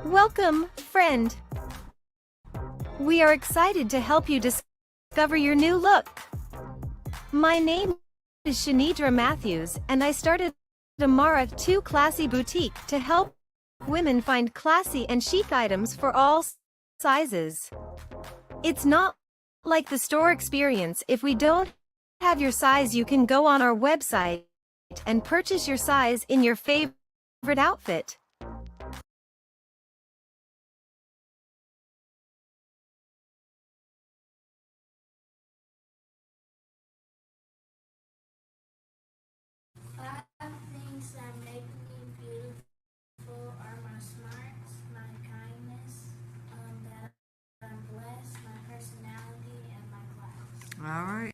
Welcome, friend. We are excited to help you discover your new look. My name is Shanidra Matthews, and I started Amara 2 Classy Boutique to help women find classy and chic items for all sizes. It's not like the store experience. If we don't have your size, you can go on our website and purchase your size in your favorite outfit. Five things that make me beautiful are my smarts, my kindness, that I'm blessed, my personality, and my class. All right.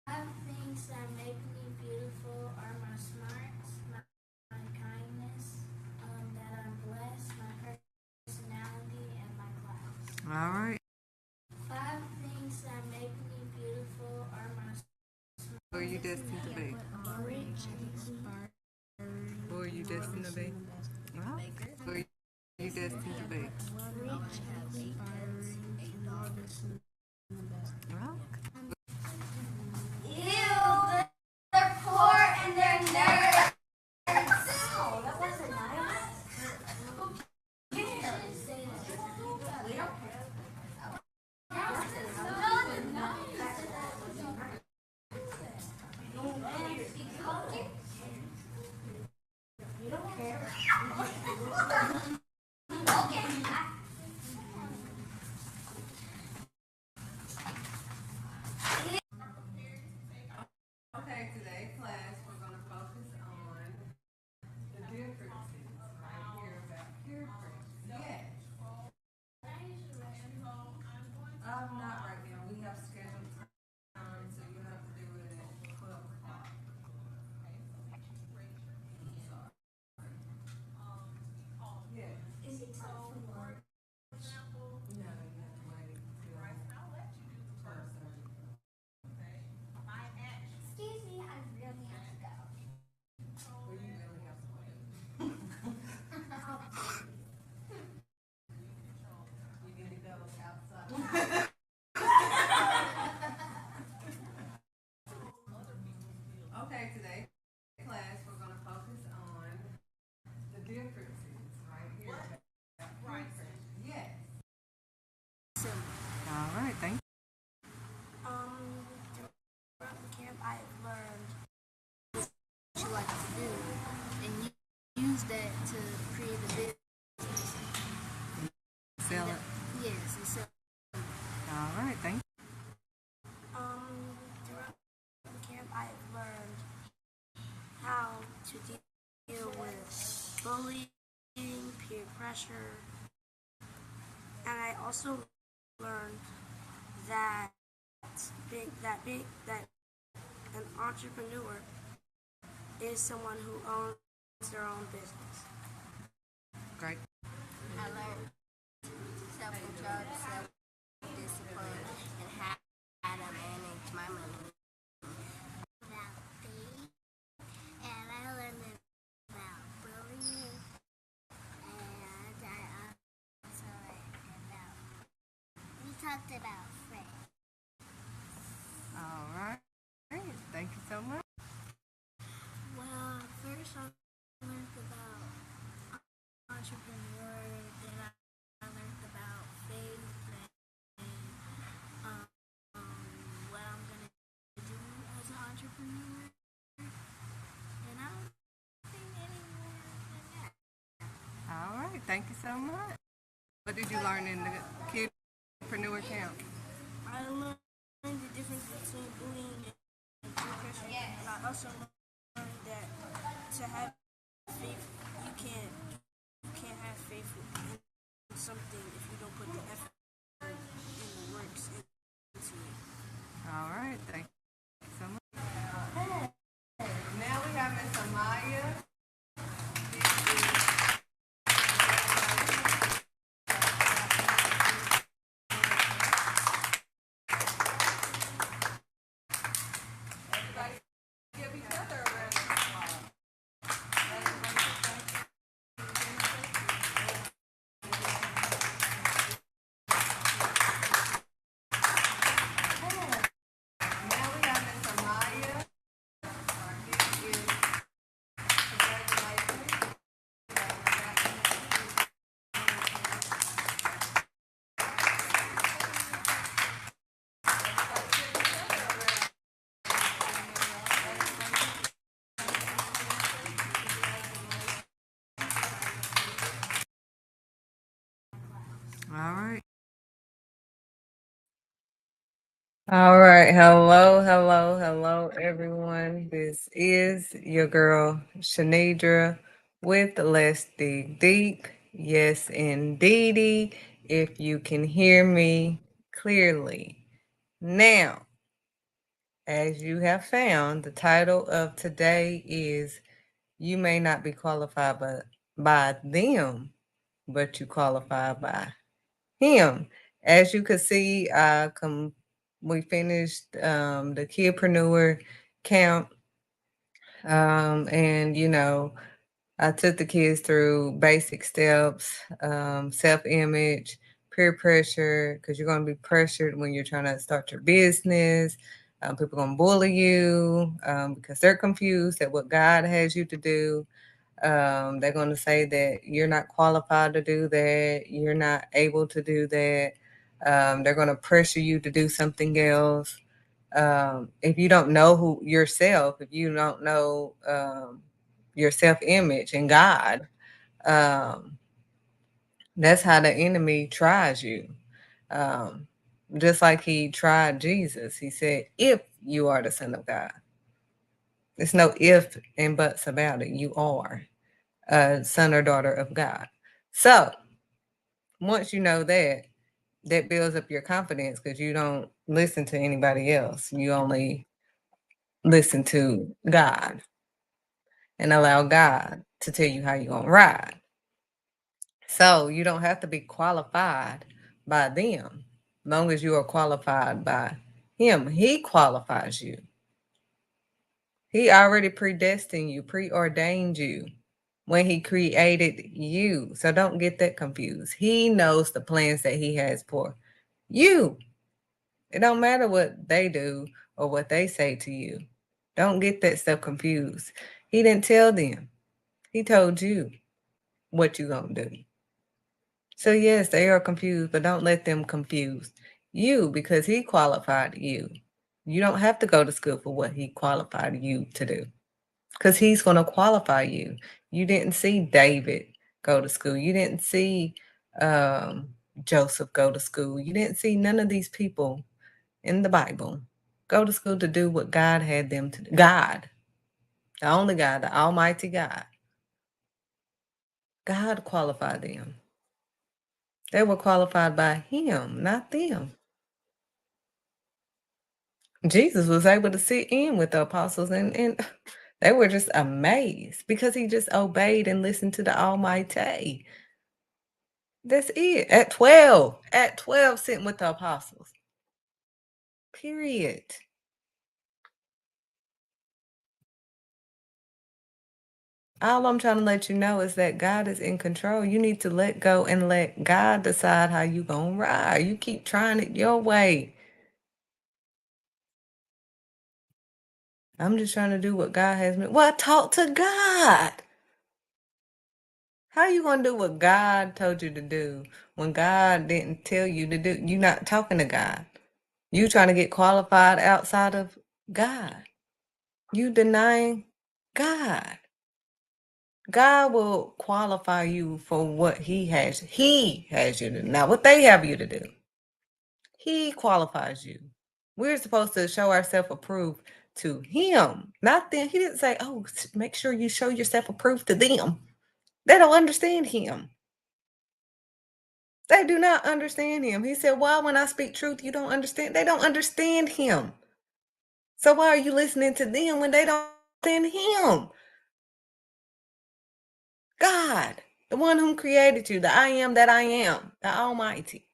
Five things that make me beautiful are my smarts, my kindness, that I'm blessed, my personality, and my class. All right. Five things that make me beautiful are my smarts. Who are you destined to be? Who are you destined to be? Well, who are you destined to be? Well, Ew, they're poor and they're nerds. okay, today class we're going to focus on the differences right here about peer pressure. Yes. Not right now. We have scheduled time, so you have to do it at 12 o'clock. Yes. Is it time for work? No, you have to wait till 12:30. Excuse me, I really have to go. Well, you really have to wait. You need to go outside. Okay, today class we're going to focus on the differences right here. Right. Yes. All right, thank you. Throughout the camp, I've learned what you like to do, and you use that to create a business. Sell it. Yes, and so All right, thank you. throughout the camp, I've learned how to deal with bullying, peer pressure, and I also learned that an entrepreneur is someone who owns their own business. Great. I learned self-control, self-discipline, and how to manage my money. About things, and I learned about bullying, and I also learned about, we talked about friends. All right. Thank you so much. Well, first I learned about entrepreneur, then I learned about faith and what I'm gonna do as an entrepreneur. And I don't think any more than that. All right, thank you so much. What did you learn in the Kidpreneur camp? I learned the difference between bullying and peer pressure. And I also learned that to have faith, you can't have faith in something if you don't put the effort and the works into it. All right, thank you so much. Now we have Miss Amaya. All right. Hello, hello, hello, everyone. This is your girl, Shanidra, with Let's Dig Deep. Yes, indeedy, if you can hear me clearly. Now, as you have found, the title of today is You May Not Be Qualified by them, but you qualify by him. As you can see, we finished the Kidpreneur camp, and I took the kids through basic steps, self-image, peer pressure, because you're going to be pressured when you're trying to start your business. People are going to bully you because they're confused at what God has you to do. They're going to say that you're not qualified to do that. You're not able to do that. They're going to pressure you to do something else. If you don't know if you don't know your self-image and God, um, that's how the enemy tries you. Um, just like he tried Jesus. He said, if you are the Son of God. There's no if and buts about it. You are a son or daughter of God. So once you know that, that builds up your confidence because you don't listen to anybody else. You only listen to God and allow God to tell you how you're going to ride. So you don't have to be qualified by them. Long as you are qualified by him, he qualifies you. He already predestined you, preordained you when he created you. So don't get that confused. He knows the plans that he has for you. It don't matter what they do or what they say to you. Don't get that stuff confused. He didn't tell them. He told you what you gonna do. So yes, they are confused, but don't let them confuse you because he qualified you. You don't have to go to school for what he qualified you to do because he's going to qualify you. You didn't see David go to school. You didn't see Joseph go to school. You didn't see none of these people in the Bible go to school to do what God had them to do. God, the only God, the Almighty God. God qualified them. They were qualified by him, not them. Jesus was able to sit in with the apostles and they were just amazed because he just obeyed and listened to the Almighty. That's it. At 12, sitting with the apostles. Period. All I'm trying to let you know is that God is in control. You need to let go and let God decide how you gonna ride. You keep trying it your way. I'm just trying to do what God has me. Well, talk to God. How you gonna do what God told you to do when God didn't tell you to do? You're not talking to God. You trying to get qualified outside of God. You denying God. God will qualify you for what He has you to do. Not what they have you to do. He qualifies you. We're supposed to show ourselves approved to Him, not them. He didn't say, "Oh, make sure you show yourself approved to them." They don't understand Him. They do not understand Him. He said, "Why, when I speak truth, you don't understand?" They don't understand Him. So why are you listening to them when they don't understand Him? God, the one who created you, the I am that I am, the Almighty.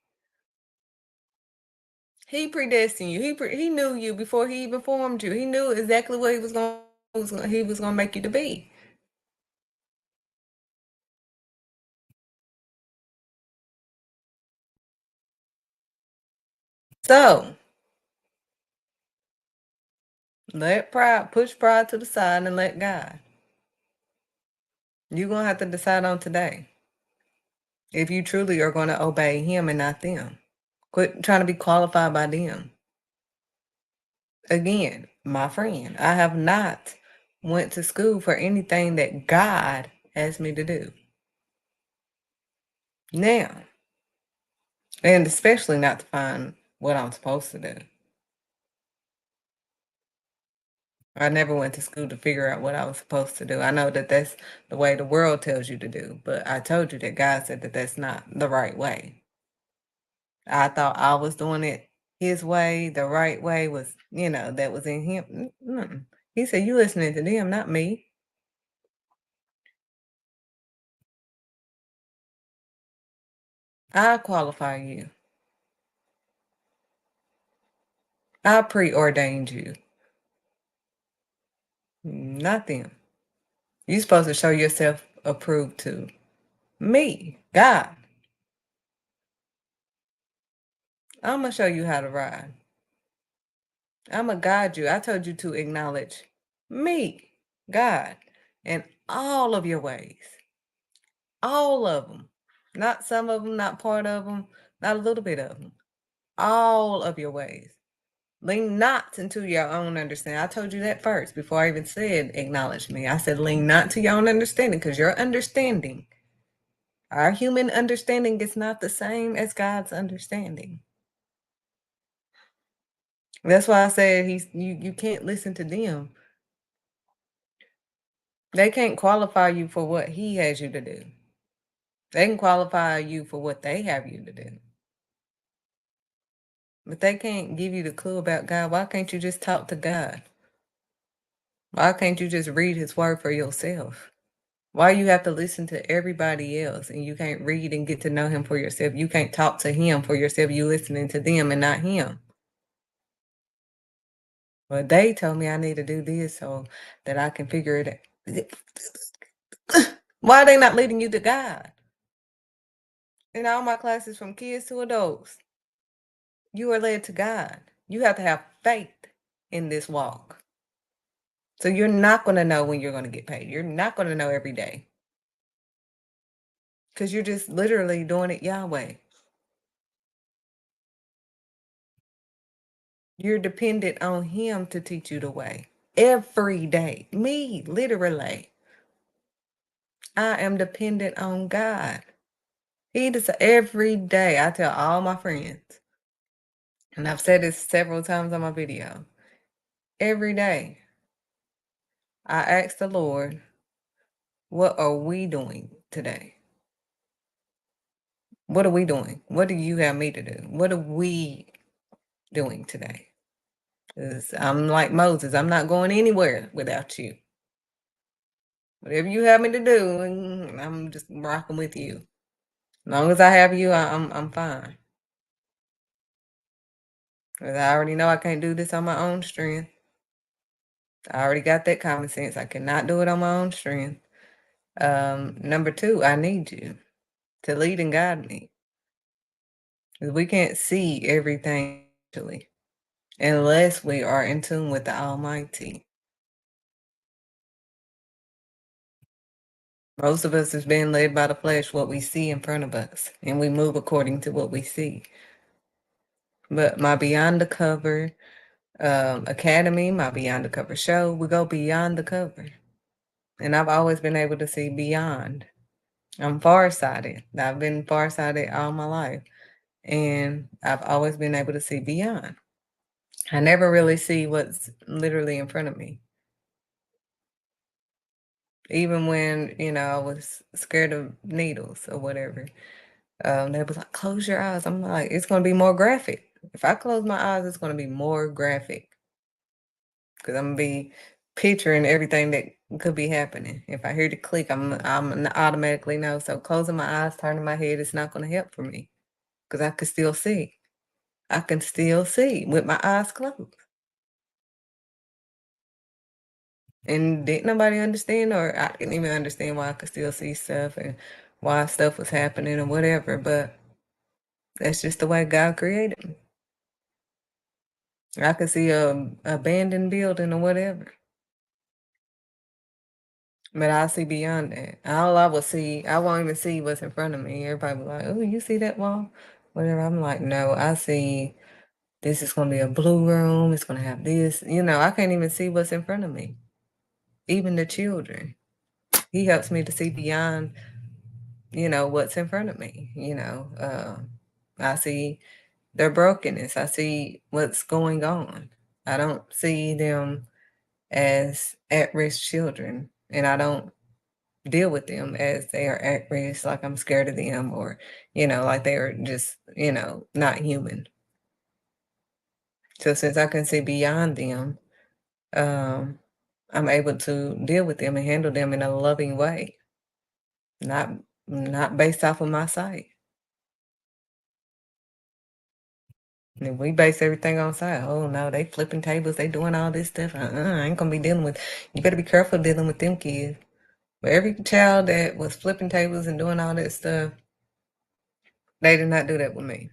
He predestined you. He knew you before he even formed you. He knew exactly what he was going to make you to be. So push pride to the side and let God. You're gonna have to decide on today if you truly are going to obey Him and not them. Quit trying to be qualified by them. Again, my friend, I have not went to school for anything that God asked me to do. Now, and especially not to find what I'm supposed to do. I never went to school to figure out what I was supposed to do. I know that that's the way the world tells you to do, but I told you that God said that that's not the right way. I thought I was doing it his way. The right way was, that was in him. Mm-mm. He said, "You listening to them, not me." I qualify you. I preordained you, not them. You supposed to show yourself approved to me, God. I'm gonna show you how to ride. I'm gonna guide you. I told you to acknowledge me, God, in all of your ways, all of them, not some of them, not part of them, not a little bit of them, all of your ways. Lean not into your own understanding. I told you that first before I even said acknowledge me. I said lean not to your own understanding, because your understanding, our human understanding, is not the same as God's understanding. That's why I said you can't listen to them. They can't qualify you for what he has you to do. They can qualify you for what they have you to do. But they can't give you the clue about God. Why can't you just talk to God? Why can't you just read his word for yourself? Why you have to listen to everybody else and you can't read and get to know him for yourself? You can't talk to him for yourself. You listening to them and not him. Well, they told me I need to do this so that I can figure it out. Why are they not leading you to God? In all my classes, from kids to adults, you are led to God. You have to have faith in this walk. So you're not going to know when you're going to get paid. You're not going to know every day. Because you're just literally doing it Yahweh. You're dependent on him to teach you the way. Every day. Me, literally. I am dependent on God. He does every day. I tell all my friends, and I've said this several times on my video. Every day, I ask the Lord, what are we doing today? What are we doing? What do you have me to do? What are we doing today? 'Cause I'm like Moses. I'm not going anywhere without you. Whatever you have me to do, I'm just rocking with you. As long as I have you, I'm fine. 'Cause I already know I can't do this on my own strength. I already got that common sense. I cannot do it on my own strength. Number two, I need you to lead and guide me. 'Cause we can't see everything actually, unless we are in tune with the Almighty. Most of us is being led by the flesh, what we see in front of us, and we move according to what we see. But my Beyond the Cover Academy, my Beyond the Cover show, we go beyond the cover. And I've always been able to see beyond. I'm farsighted. I've been farsighted all my life. And I've always been able to see beyond. I never really see what's literally in front of me. Even when, I was scared of needles or whatever. They was like, close your eyes. I'm like, it's going to be more graphic. If I close my eyes, it's going to be more graphic. Because I'm going to be picturing everything that could be happening. If I hear the click, I'm automatically know. So closing my eyes, turning my head, it's not going to help for me. Because I can still see. I can still see with my eyes closed. And didn't nobody understand, or I didn't even understand why I could still see stuff and why stuff was happening or whatever. But that's just the way God created me. I could see a abandoned building or whatever. But I see beyond that. All I will see, I won't even see what's in front of me. Everybody be like, oh, you see that wall? Whatever. I'm like, no, I see this is going to be a blue room. It's going to have this. I can't even see what's in front of me. Even the children. He helps me to see beyond, what's in front of me. I see their brokenness. I see what's going on. I don't see them as at-risk children, and I don't deal with them as they are at risk, like I'm scared of them, or like they are just not human. So since I can see beyond them, um, I'm able to deal with them and handle them in a loving way, not not based off of my sight. And we base everything on sight. Oh no, they flipping tables, they doing all this stuff. I ain't gonna be dealing with. You better be careful dealing with them kids. But every child that was flipping tables and doing all that stuff, they did not do that with me,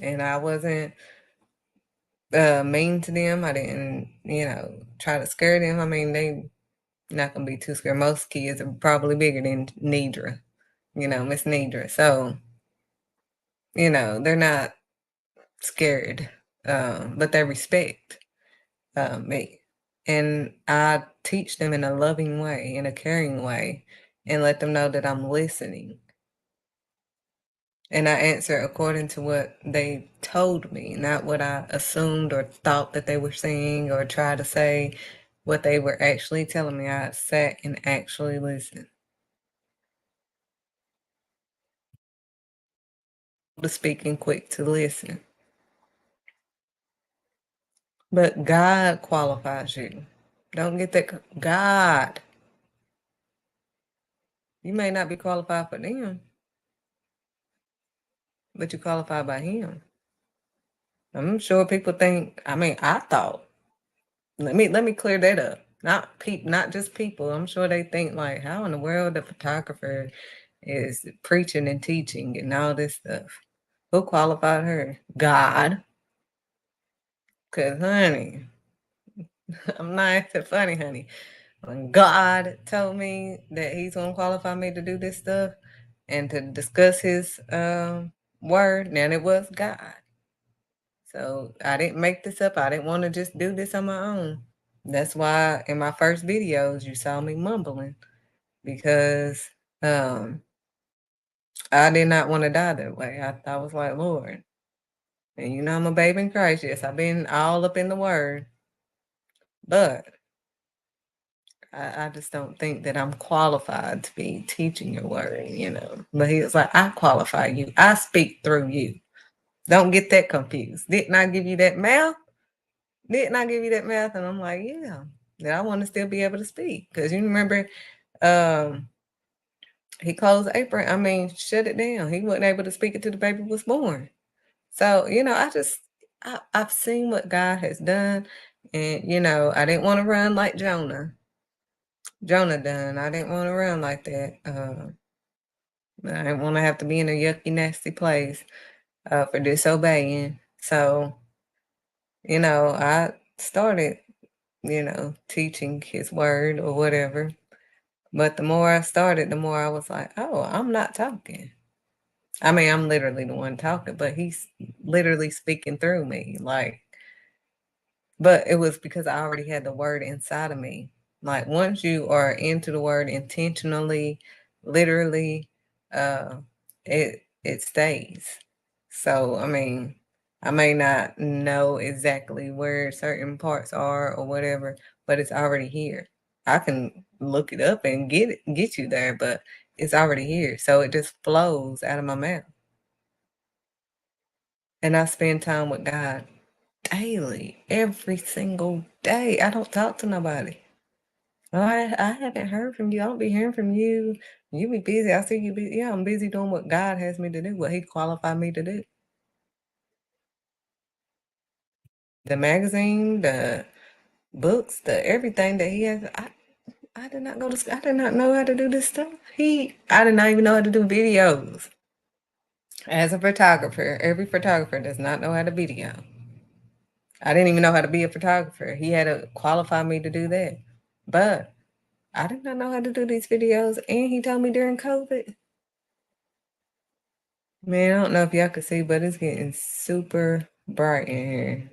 and I wasn't mean to them. I didn't, try to scare them. I mean, they not gonna be too scared. Most kids are probably bigger than Nidra, Miss Nidra. So, they're not scared, but they respect me. And I teach them in a loving way, in a caring way, and let them know that I'm listening. And I answer according to what they told me, not what I assumed or thought that they were saying or try to say what they were actually telling me. I sat and actually listened. To speak and quick to listen. But God qualifies you. Don't get that. God. You may not be qualified for them, but you qualified by Him. I'm sure people think. I mean, I thought. Let me clear that up. Not just people. I'm sure they think like, how in the world the photographer is preaching and teaching and all this stuff. Who qualified her? God. Cause honey, I'm not acting funny, honey. When God told me that He's gonna qualify me to do this stuff and to discuss His word, now it was God. So I didn't make this up. I didn't want to just do this on my own. That's why in my first videos you saw me mumbling, because I did not want to die that way. I was like, Lord, and I'm a babe in Christ. Yes, I've been all up in the word, but I just don't think that I'm qualified to be teaching your word. But He was like, I qualify you. I speak through you. Don't get that confused. Didn't I give you that mouth? Didn't I give you that mouth? And I'm like, yeah. That I want to still be able to speak. Because you remember, He closed April. I mean, shut it down. He wasn't able to speak until the baby was born. So, I've seen what God has done. And, I didn't want to run like Jonah. Jonah done. I didn't want to run like that. I didn't want to have to be in a yucky, nasty place for disobeying. So, I started, teaching His word or whatever. But the more I started, the more I was like, oh, I'm not talking. I mean, I'm literally the one talking, but He's literally speaking through me. But it was because I already had the word inside of me. Like once you are into the word intentionally, literally, it stays. So I mean, I may not know exactly where certain parts are or whatever, but it's already here. I can look it up and get you there, but it's already here. So it just flows out of my mouth. And I spend time with God daily, every single day. I don't talk to nobody. Oh, I haven't heard from you. I don't be hearing from you. You be busy. I see you busy. Yeah, I'm busy doing what God has me to do, what He qualified me to do. The magazine, the books, the everything that He has. I did not go to school. I did not know how to do this stuff. I did not even know how to do videos. As a photographer, every photographer does not know how to video. I didn't even know how to be a photographer. He had to qualify me to do that. But I did not know how to do these videos, and He told me during COVID. Man, I don't know if y'all could see, but it's getting super bright in here.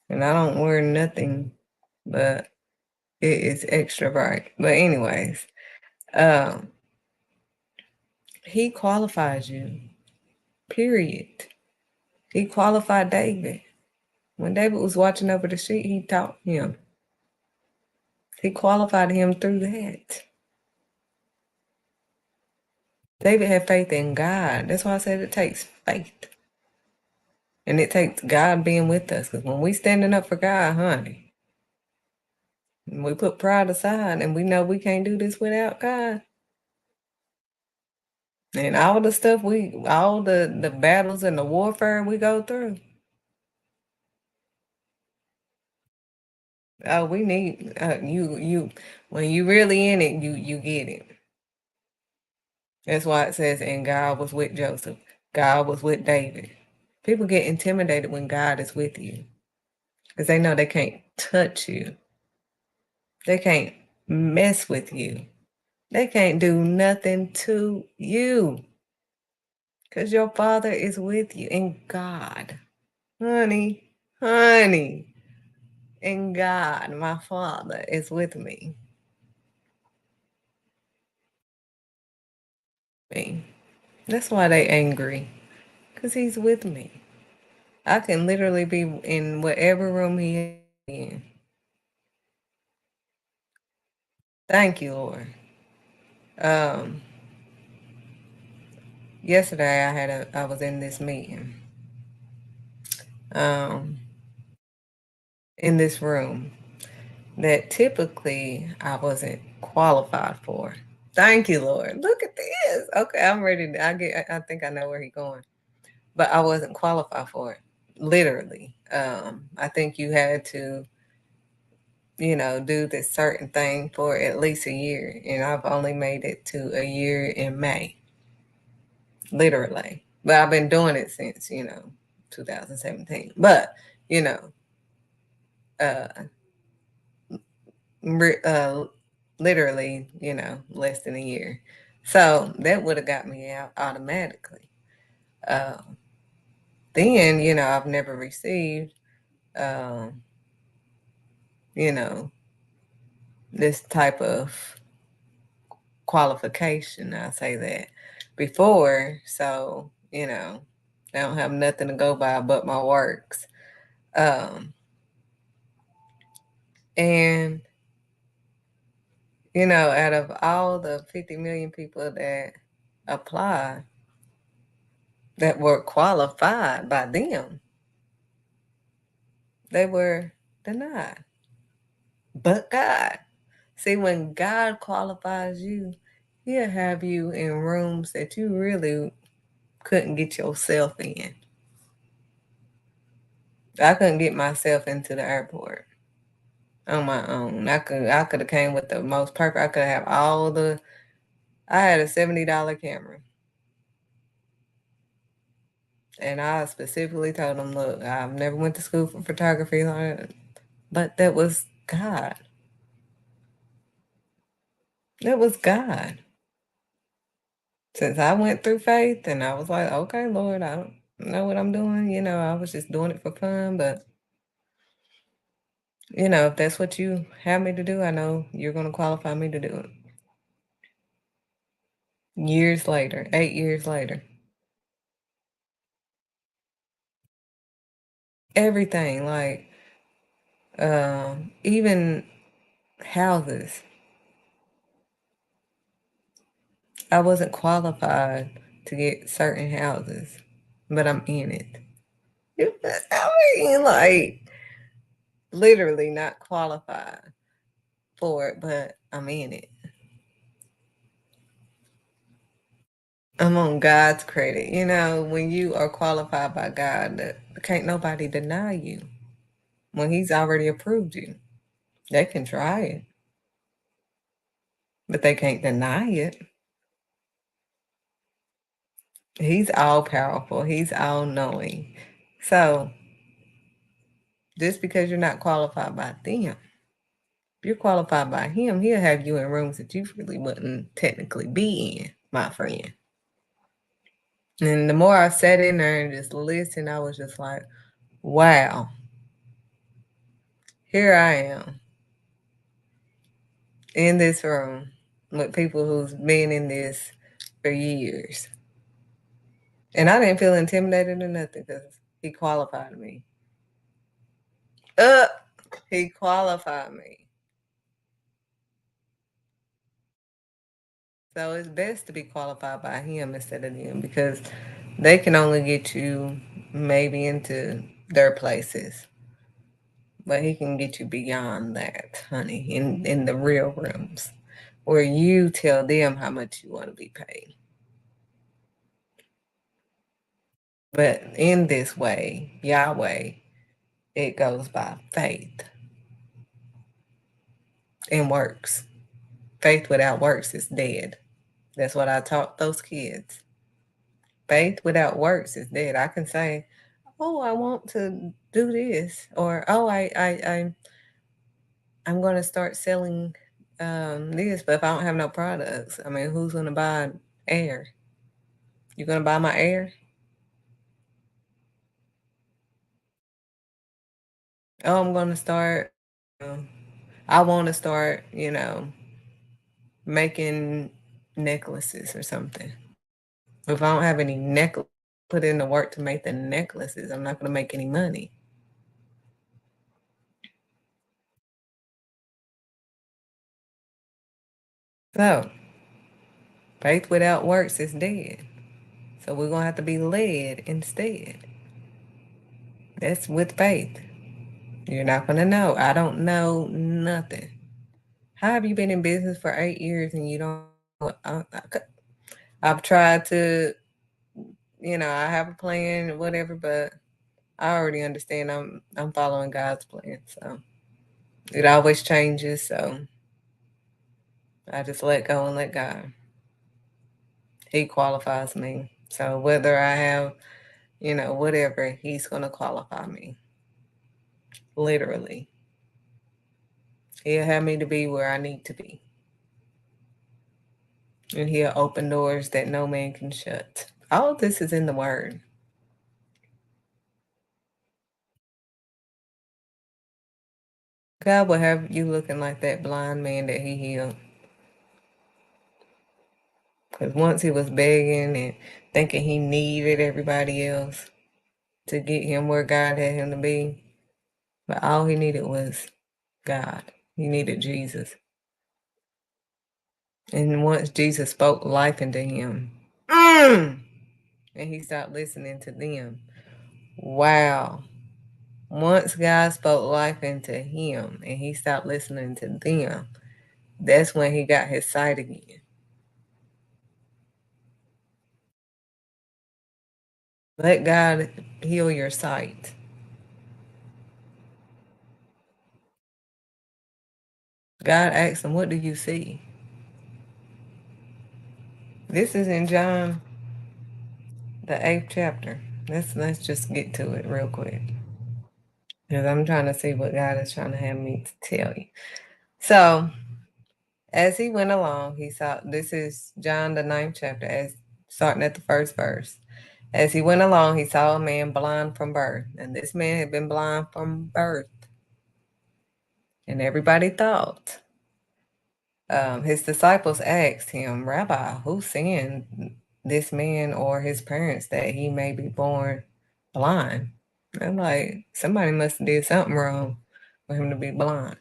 And I don't wear nothing, but it is extra bright. But anyways, He qualifies you. Period. He qualified David. When David was watching over the sheep, He taught him. He qualified him through that. David had faith in God. That's why I said it takes faith. And it takes God being with us. Because when we standing up for God, honey, we put pride aside and we know we can't do this without God. And all the stuff all the battles and the warfare we go through. Oh, we need you when you really in it, you get it. That's why it says, and God was with Joseph. God was with David. People get intimidated when God is with you because they know they can't touch you. They can't mess with you. They can't do nothing to you because your Father is with you and God. Honey, and God, my Father, is with me. That's why they angry, because he's with me. I can literally be in whatever room he is in. Thank you, Lord. Yesterday I was in this meeting. In this room that typically I wasn't qualified for. Thank you, Lord. Look at this. Okay, I'm ready. I think I know where he's going. But I wasn't qualified for it. Literally. I think you had to, do this certain thing for at least a year. And I've only made it to a year in May. Literally. But I've been doing it since, 2017. But, literally, less than a year. So that would have got me out automatically. Then, I've never received, this type of qualification. I'll say that before. So, I don't have nothing to go by but my works. And out of all the 50 million people that apply that were qualified by them, they were denied. But God. See, when God qualifies you, he'll have you in rooms that you really couldn't get yourself in. I couldn't get myself into the airport on my own. I could have came with the most perfect. I could have I had a $70 camera. And I specifically told them, look, I've never went to school for photography, but that was God. That was God. Since I went through faith and I was like, okay, Lord, I don't know what I'm doing. I was just doing it for fun. But, if that's what you have me to do, I know you're going to qualify me to do it. Years later, 8 years later. Everything, like even houses. I wasn't qualified to get certain houses, but I'm in it. I mean, like, literally not qualified for it, but I'm in it. I'm on God's credit. When you are qualified by God, can't nobody deny you. When he's already approved you, they can try it, but they can't deny it. He's all powerful. He's all knowing. So just because you're not qualified by them, if you're qualified by him, he'll have you in rooms that you really wouldn't technically be in, my friend. And the more I sat in there and just listened, I was just like, wow, here I am in this room with people who's been in this for years. And I didn't feel intimidated or nothing because he qualified me. He qualified me. So it's best to be qualified by him instead of them because they can only get you maybe into their places. But he can get you beyond that, honey, in the real rooms where you tell them how much you want to be paid. But in this way, Yahweh, it goes by faith and works. Faith without works is dead. That's what I taught those kids. Faith without works is dead. I can say, "Oh, I want to do this," or "Oh, I'm going to start selling this," but if I don't have no products, I mean, who's going to buy air? You going to buy my air? Oh, I'm going to start. I want to start, making necklaces or something. If I don't have any put in the work to make the necklaces, I'm not going to make any money. So, faith without works is dead. So we're going to have to be led instead. That's with faith. You're not going to know. I don't know nothing. How have you been in business for 8 years and you don't? I've tried to, I have a plan, whatever, but I already understand I'm following God's plan. So it always changes. So I just let go and let God. He qualifies me. So whether I have, whatever, he's going to qualify me. Literally. He'll have me to be where I need to be. And he'll open doors that no man can shut. All of this is in the word. God will have you looking like that blind man that he healed. Because once he was begging and thinking he needed everybody else to get him where God had him to be. But all he needed was God. He needed Jesus. And once Jesus spoke life into him, and he stopped listening to them. Wow. Once God spoke life into him and he stopped listening to them, that's when he got his sight again. Let God heal your sight. God asked him, "What do you see?" This is in John, the 8th chapter. Let's just get to it real quick. Because I'm trying to see what God is trying to have me to tell you. So, as he went along, he saw, this is John, the 9th chapter, as starting at the first verse. As he went along, he saw a man blind from birth. And this man had been blind from birth. And everybody thought. His disciples asked him, "Rabbi, who sinned, this man or his parents, that he may be born blind?" I'm like, somebody must have did something wrong for him to be blind.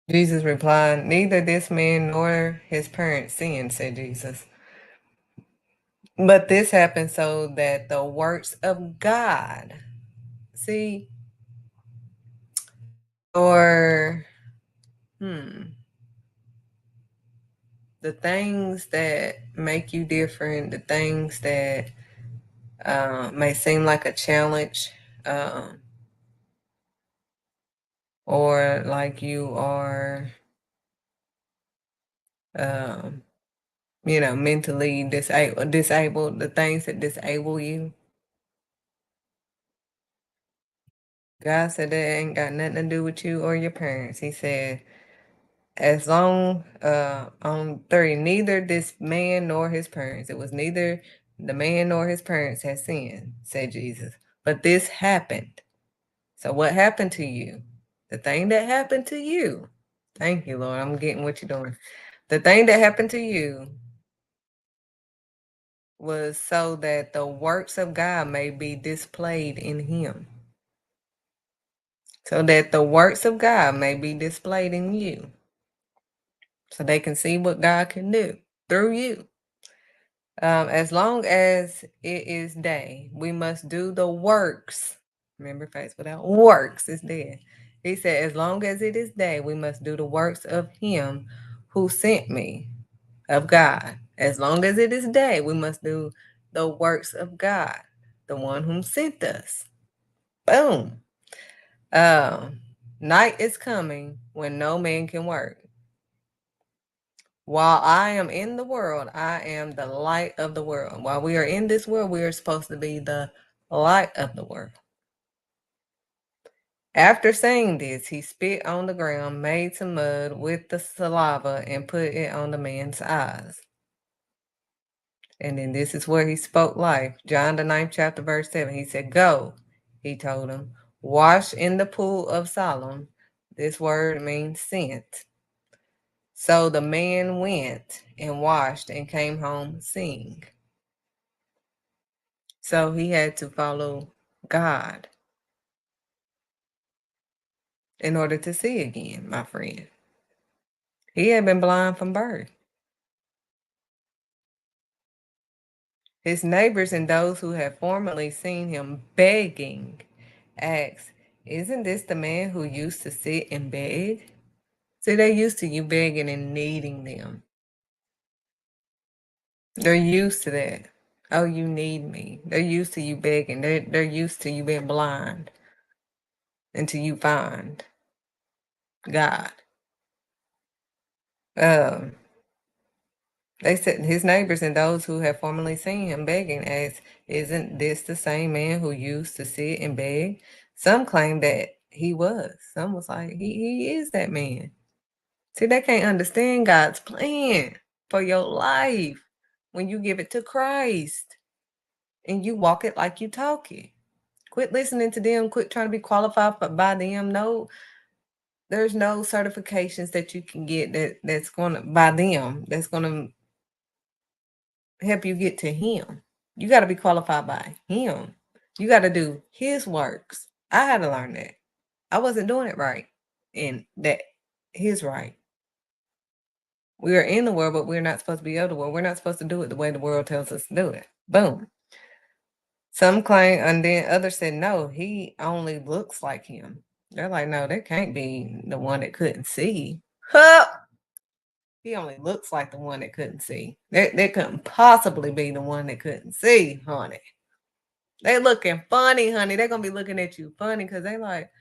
Jesus replied, "Neither this man nor his parents sinned," said Jesus. "But this happened so that the works of God," see, or the things that make you different, the things that may seem like a challenge, or like you are, mentally disabled, the things that disable you. God said that ain't got nothing to do with you or your parents. He said, as long, on 30, neither this man nor his parents, it was neither the man nor his parents had sinned, said Jesus. But this happened. So what happened to you? The thing that happened to you. Thank you, Lord. I'm getting what you're doing. The thing that happened to you was so that the works of God may be displayed in him. So that the works of God may be displayed in you. so they can see what God can do through you. As long as it is day, we must do the works. Remember, faith without works is dead. He said, as long as it is day, we must do the works of him who sent me, of God. As long as it is day, we must do the works of God, the one whom sent us. Boom. Night is coming when no man can work. While I am in the world, I am the light of the world. While we are in this world, we are supposed to be the light of the world. After saying this, he spit on the ground, made some mud with the saliva, and put it on the man's eyes. And then this is where he spoke life. John the 9th chapter, verse 7. He said, go, he told him, wash in the pool of Siloam. This word means sent. So the man went and washed and came home seeing. So he had to follow God in order to see again, my friend. He had been blind from birth. His neighbors and those who had formerly seen him begging asked, isn't this the man who used to sit and beg? See, they're used to you begging and needing them. They're used to that. Oh, you need me. They're used to you begging. They're used to you being blind until you find God. They said his neighbors and those who had formerly seen him begging asked, isn't this the same man who used to sit and beg? Some claimed that he was. Some was like, he is that man. See, they can't understand God's plan for your life when you give it to Christ and you walk it like you talk it. Quit listening to them. Quit trying to be qualified by them. No, there's no certifications that you can get that's going to, by them, that's going to help you get to him. You got to be qualified by him. You got to do his works. I had to learn that. I wasn't doing it right. And that his right. We are in the world, but we're not supposed to be of the world. We're not supposed to do it the way the world tells us to do it. Boom. Some claim, and then others said, no, he only looks like him. They're like, no, that can't be the one that couldn't see. Huh. He only looks like the one that couldn't see. That couldn't possibly be the one that couldn't see, honey. They looking funny, honey. They're going to be looking at you funny because they like,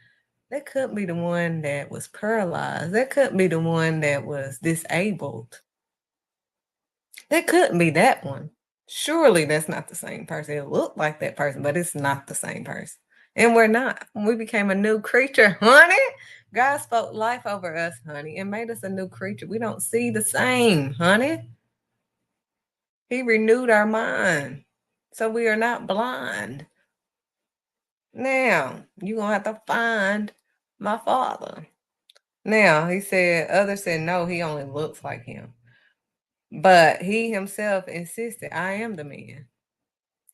that couldn't be the one that was paralyzed. That couldn't be the one that was disabled. That couldn't be that one. Surely that's not the same person. It looked like that person, but it's not the same person. And we're not. We became a new creature, honey. God spoke life over us, honey, and made us a new creature. We don't see the same, honey. He renewed our mind, so we are not blind. Now, you're going to have to find my father. Now, he said, others said, no, he only looks like him. But he himself insisted, I am the man.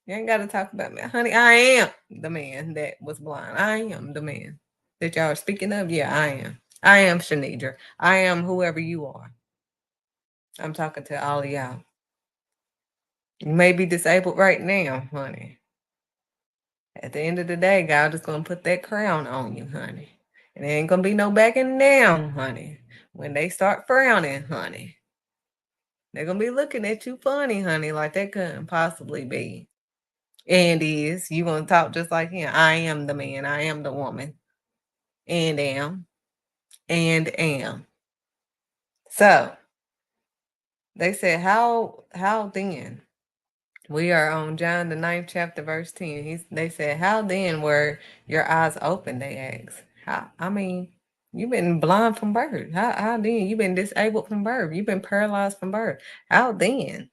You ain't got to talk about me. Honey, I am the man that was blind. I am the man that y'all are speaking of. Yeah, I am. I am Shanidra. I am whoever you are. I'm talking to all of y'all. You may be disabled right now, honey. At the end of the day, God is going to put that crown on you, honey. And there ain't going to be no backing down, honey. When they start frowning, honey, they're going to be looking at you funny, honey, like that couldn't possibly be. And is, you going to talk just like him. I am the man. I am the woman. And am. And am. So, they said, how then? We are on John the 9th chapter, verse 10. They said, how then were your eyes open, they asked. I mean, you've been blind from birth. How then? You've been disabled from birth. You've been paralyzed from birth. How then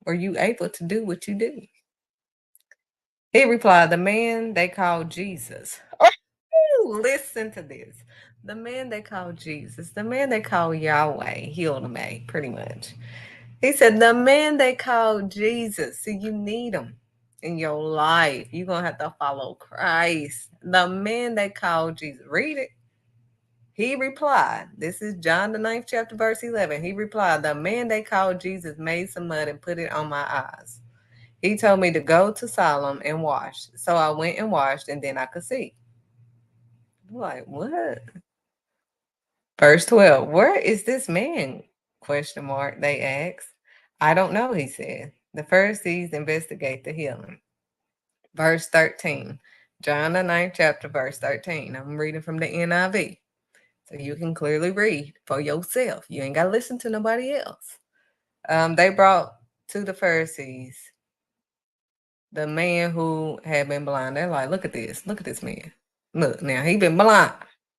were you able to do what you do? He replied, the man they called Jesus. Oh, listen to this. The man they called Jesus, the man they called Yahweh, healed him, pretty much. He said, the man they called Jesus. See, you need him in your life. You're going to have to follow Christ. The man they called Jesus. Read it. He replied, this is John the 9th chapter, verse 11. He replied, the man they called Jesus made some mud and put it on my eyes. He told me to go to Siloam and wash. So I went and washed, and then I could see. I'm like, what? Verse 12, where is this man? Question mark, they asked. I don't know, he said. The Pharisees investigate the healing. Verse 13, John the 9th chapter, verse 13. I'm reading from the NIV. So you can clearly read for yourself. You ain't got to listen to nobody else. They brought to the Pharisees the man who had been blind. They're like, look at this man. Look, now he been blind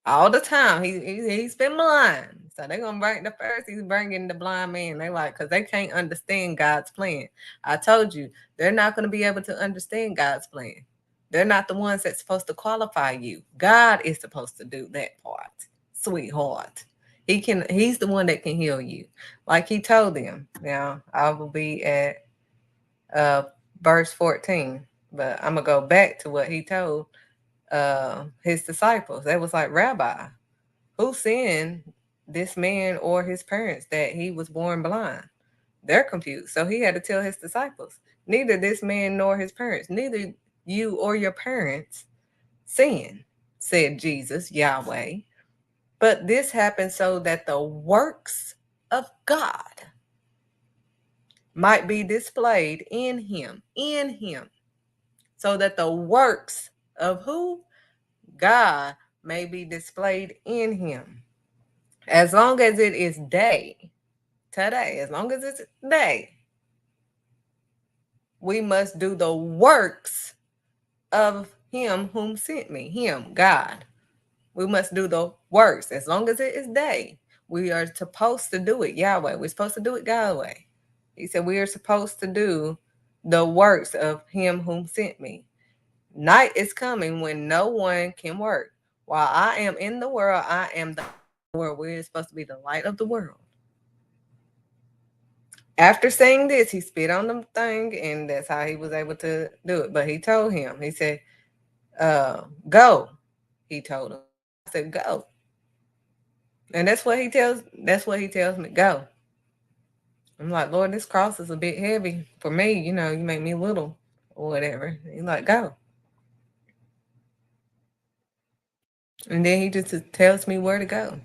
all the time. He's been blind. So they're gonna bring the Pharisees bringing the blind man. They like, because they can't understand God's plan. I told you, they're not gonna be able to understand God's plan. They're not the ones that's supposed to qualify you. God is supposed to do that part, sweetheart. He's the one that can heal you. Like he told them. Now I will be at verse 14, but I'm gonna go back to what he told his disciples. They was like, Rabbi, who sinned, this man or his parents, that he was born blind? They're confused. So he had to tell his disciples, neither this man nor his parents, neither you or your parents sinned, said Jesus, Yahweh. But this happened so that the works of God might be displayed in him, so that the works of who? God may be displayed in him. As long as it is day, today, as long as it's day, we must do the works of him whom sent me, him, God. We must do the works. As long as it is day, we are supposed to do it Yahweh. We're supposed to do it Yahweh. He said we are supposed to do the works of him whom sent me. Night is coming when no one can work. While I am in the world, I am the world. We're supposed to be the light of the world. After saying this, he spit on the thing, and that's how he was able to do it. But he told him, he said, go. He told him. I said, go. And that's what he tells me, go. I'm like, Lord, this cross is a bit heavy for me. You know, you make me little or whatever. He's like, go. And then he just tells me where to go.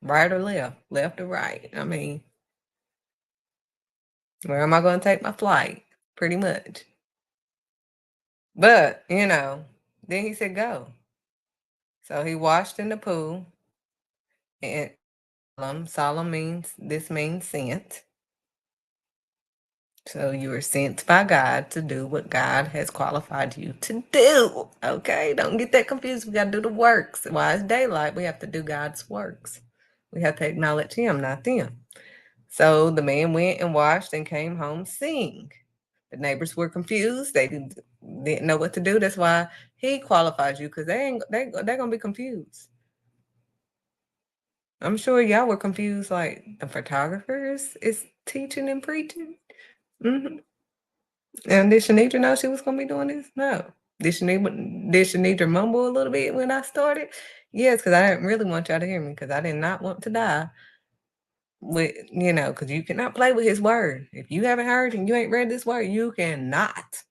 Right or left or right. I mean, where am I going to take my flight? Pretty much. But, you know, then he said, go. So he washed in the pool. And solemn means sent. So you were sent by God to do what God has qualified you to do. Okay, don't get that confused. We got to do the works. While it's daylight, we have to do God's works. We have to acknowledge him, not them. So the man went and washed and came home seeing. The neighbors were confused. They didn't know what to do. That's why he qualifies you, because they're gonna be confused. I'm sure y'all were confused, like the photographers is teaching and preaching. Mm-hmm. And did Shanidra know she was gonna be doing this? No. Did Shanidra mumble a little bit when I started? Yes, because I didn't really want y'all to hear me, because I did not want to die with, you know, because you cannot play with his word. If you haven't heard and you ain't read this word, you cannot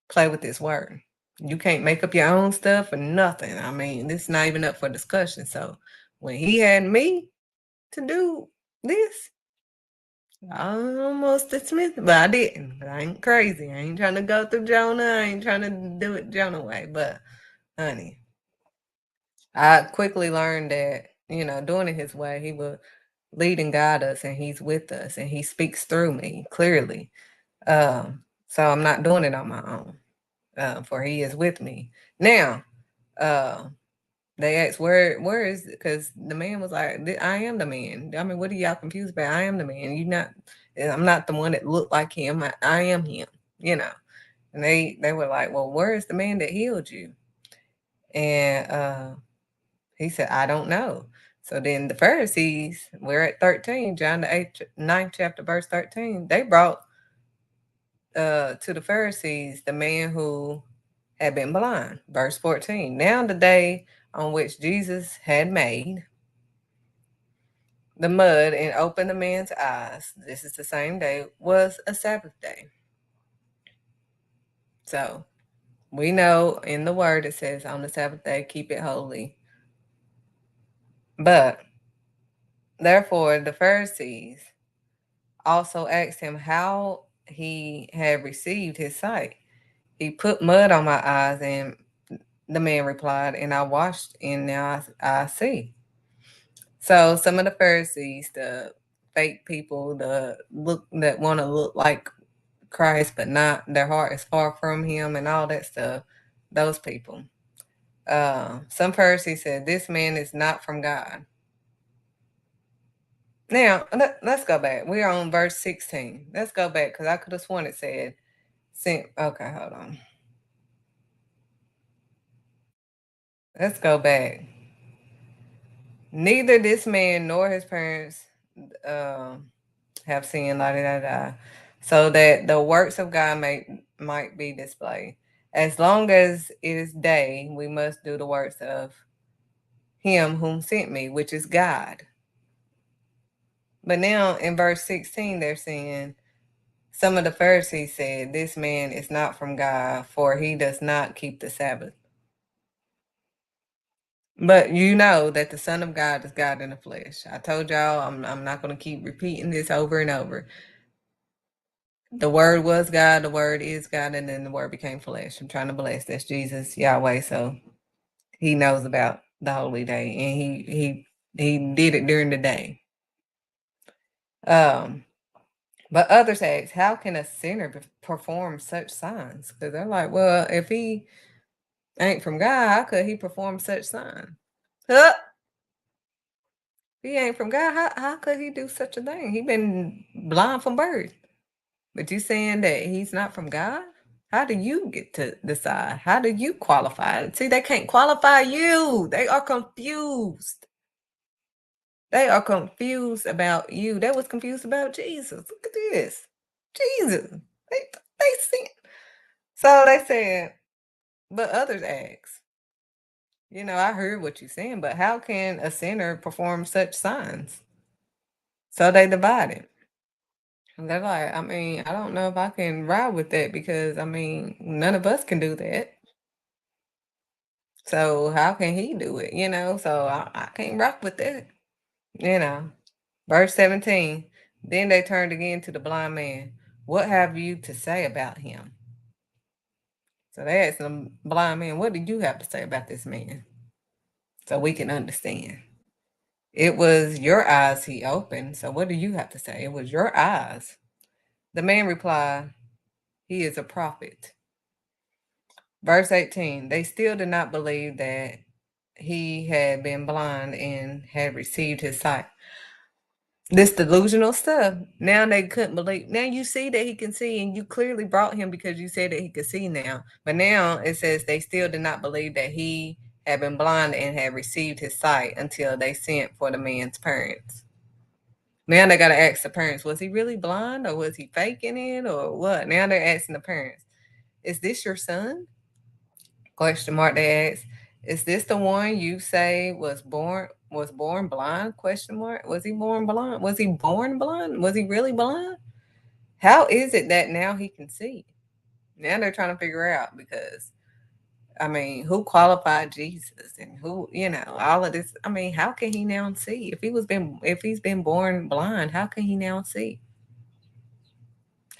play with this word. You can't make up your own stuff or nothing. I mean, this is not even up for discussion. So when he had me to do this, I almost dismissed it, but I didn't. I ain't crazy. I ain't trying to go through Jonah. I ain't trying to do it Jonah way. But honey, I quickly learned that, you know, doing it his way, he will lead and guide us, and he's with us, and he speaks through me clearly. So I'm not doing it on my own, for he is with me. Now, they asked, where is it? Because the man was like, I am the man. I mean, what are y'all confused about? I am the man. I'm not the one that looked like him. I am him, you know. And they were like, well, where is the man that healed you? And he said, I don't know. So then the Pharisees, we're at 13, John the 9th chapter, verse 13. They brought to the Pharisees the man who had been blind. Verse 14. Now the day on which Jesus had made, the mud and opened the man's eyes. This is the same day, was a Sabbath day. So we know in the word it says on the Sabbath day, keep it holy. But therefore, the Pharisees also asked him how he had received his sight. He put mud on my eyes, and the man replied, and I washed, and now I see. So some of the Pharisees, the fake people, the look that want to look like Christ, but not their heart is far from him and all that stuff, those people. Some Pharisees said, this man is not from God. Now, let's go back. We're on verse 16. Let's go back because I could have sworn it said, okay, hold on. Let's go back. Neither this man nor his parents have sinned, la da da da, so that the works of God might be displayed. As long as it is day, we must do the works of him whom sent me, which is God. But now in verse 16, they're saying, some of the Pharisees said, this man is not from God, for he does not keep the Sabbath. But you know that the Son of God is God in the flesh. I told y'all I'm not going to keep repeating this over and over. The Word was God, the Word is God, and then the Word became flesh. I'm trying to bless. That's Jesus, Yahweh. So he knows about the holy day, and he did it during the day. But others ask, how can a sinner perform such signs? Because they're like, well, if he ain't from God, how could he perform such signs? Huh? If he ain't from God, how could he do such a thing? He been blind from birth. But you saying that he's not from God? How do you get to decide? How do you qualify? See, they can't qualify you. They are confused. They are confused about you. They was confused about Jesus. Look at this. Jesus. They sin. So they said, but others ask, I heard what you're saying, but how can a sinner perform such signs? So they divided. And they're like, I don't know if I can ride with that because, none of us can do that. So how can he do it? So I can't rock with that. Verse 17. Then they turned again to the blind man. What have you to say about him? So they asked the blind man, what do you have to say about this man? So we can understand. It was your eyes he opened. So what do you have to say? It was your eyes. The man replied, he is a prophet. Verse 18, they still did not believe that he had been blind and had received his sight. This delusional stuff. Now they couldn't believe. Now you see that he can see, and you clearly brought him because you said that he could see now. But now it says they still did not believe that he had been blind and had received his sight until they sent for the man's parents. Now they got to ask the parents, was he really blind or was he faking it or what? Now they're asking the parents, is this your son? Question mark, they asked. Is this the one you say was born blind? Question mark. Was he born blind? Was he born blind? Was he really blind? How is it that now he can see? Now they're trying to figure out because who qualified Jesus and who, all of this. How can he now see? If he's been born blind, how can he now see?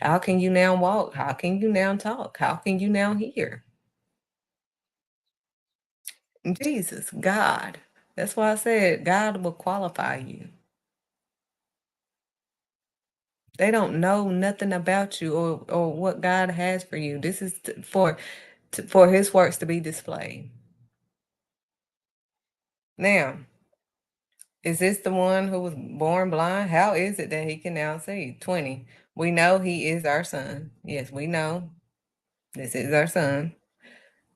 How can you now walk? How can you now talk? How can you now hear? Jesus, God. That's why I said God will qualify you. They don't know nothing about you or what God has for you. This is for his works to be displayed. Now, is this the one who was born blind? How is it that he can now see? 20. We know he is our son. Yes, we know this is our son.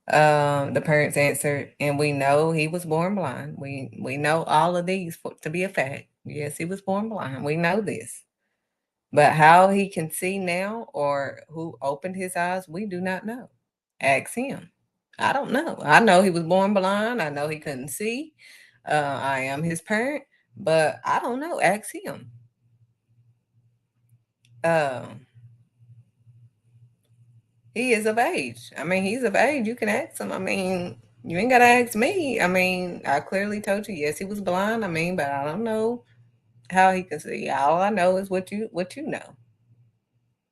The parents answered, and we know he was born blind. We know all of these to be a fact. Yes, he was born blind. We know this. But how he can see now or who opened his eyes, we do not know. Ask him. I don't know. I know he was born blind. I know he couldn't see. I am his parent. But I don't know. Ask him. He is of age. I mean, he's of age. You can ask him. I mean, you ain't gotta ask me. I mean, I clearly told you, yes, he was blind. I mean, but I don't know how he can see. All I know is what you know.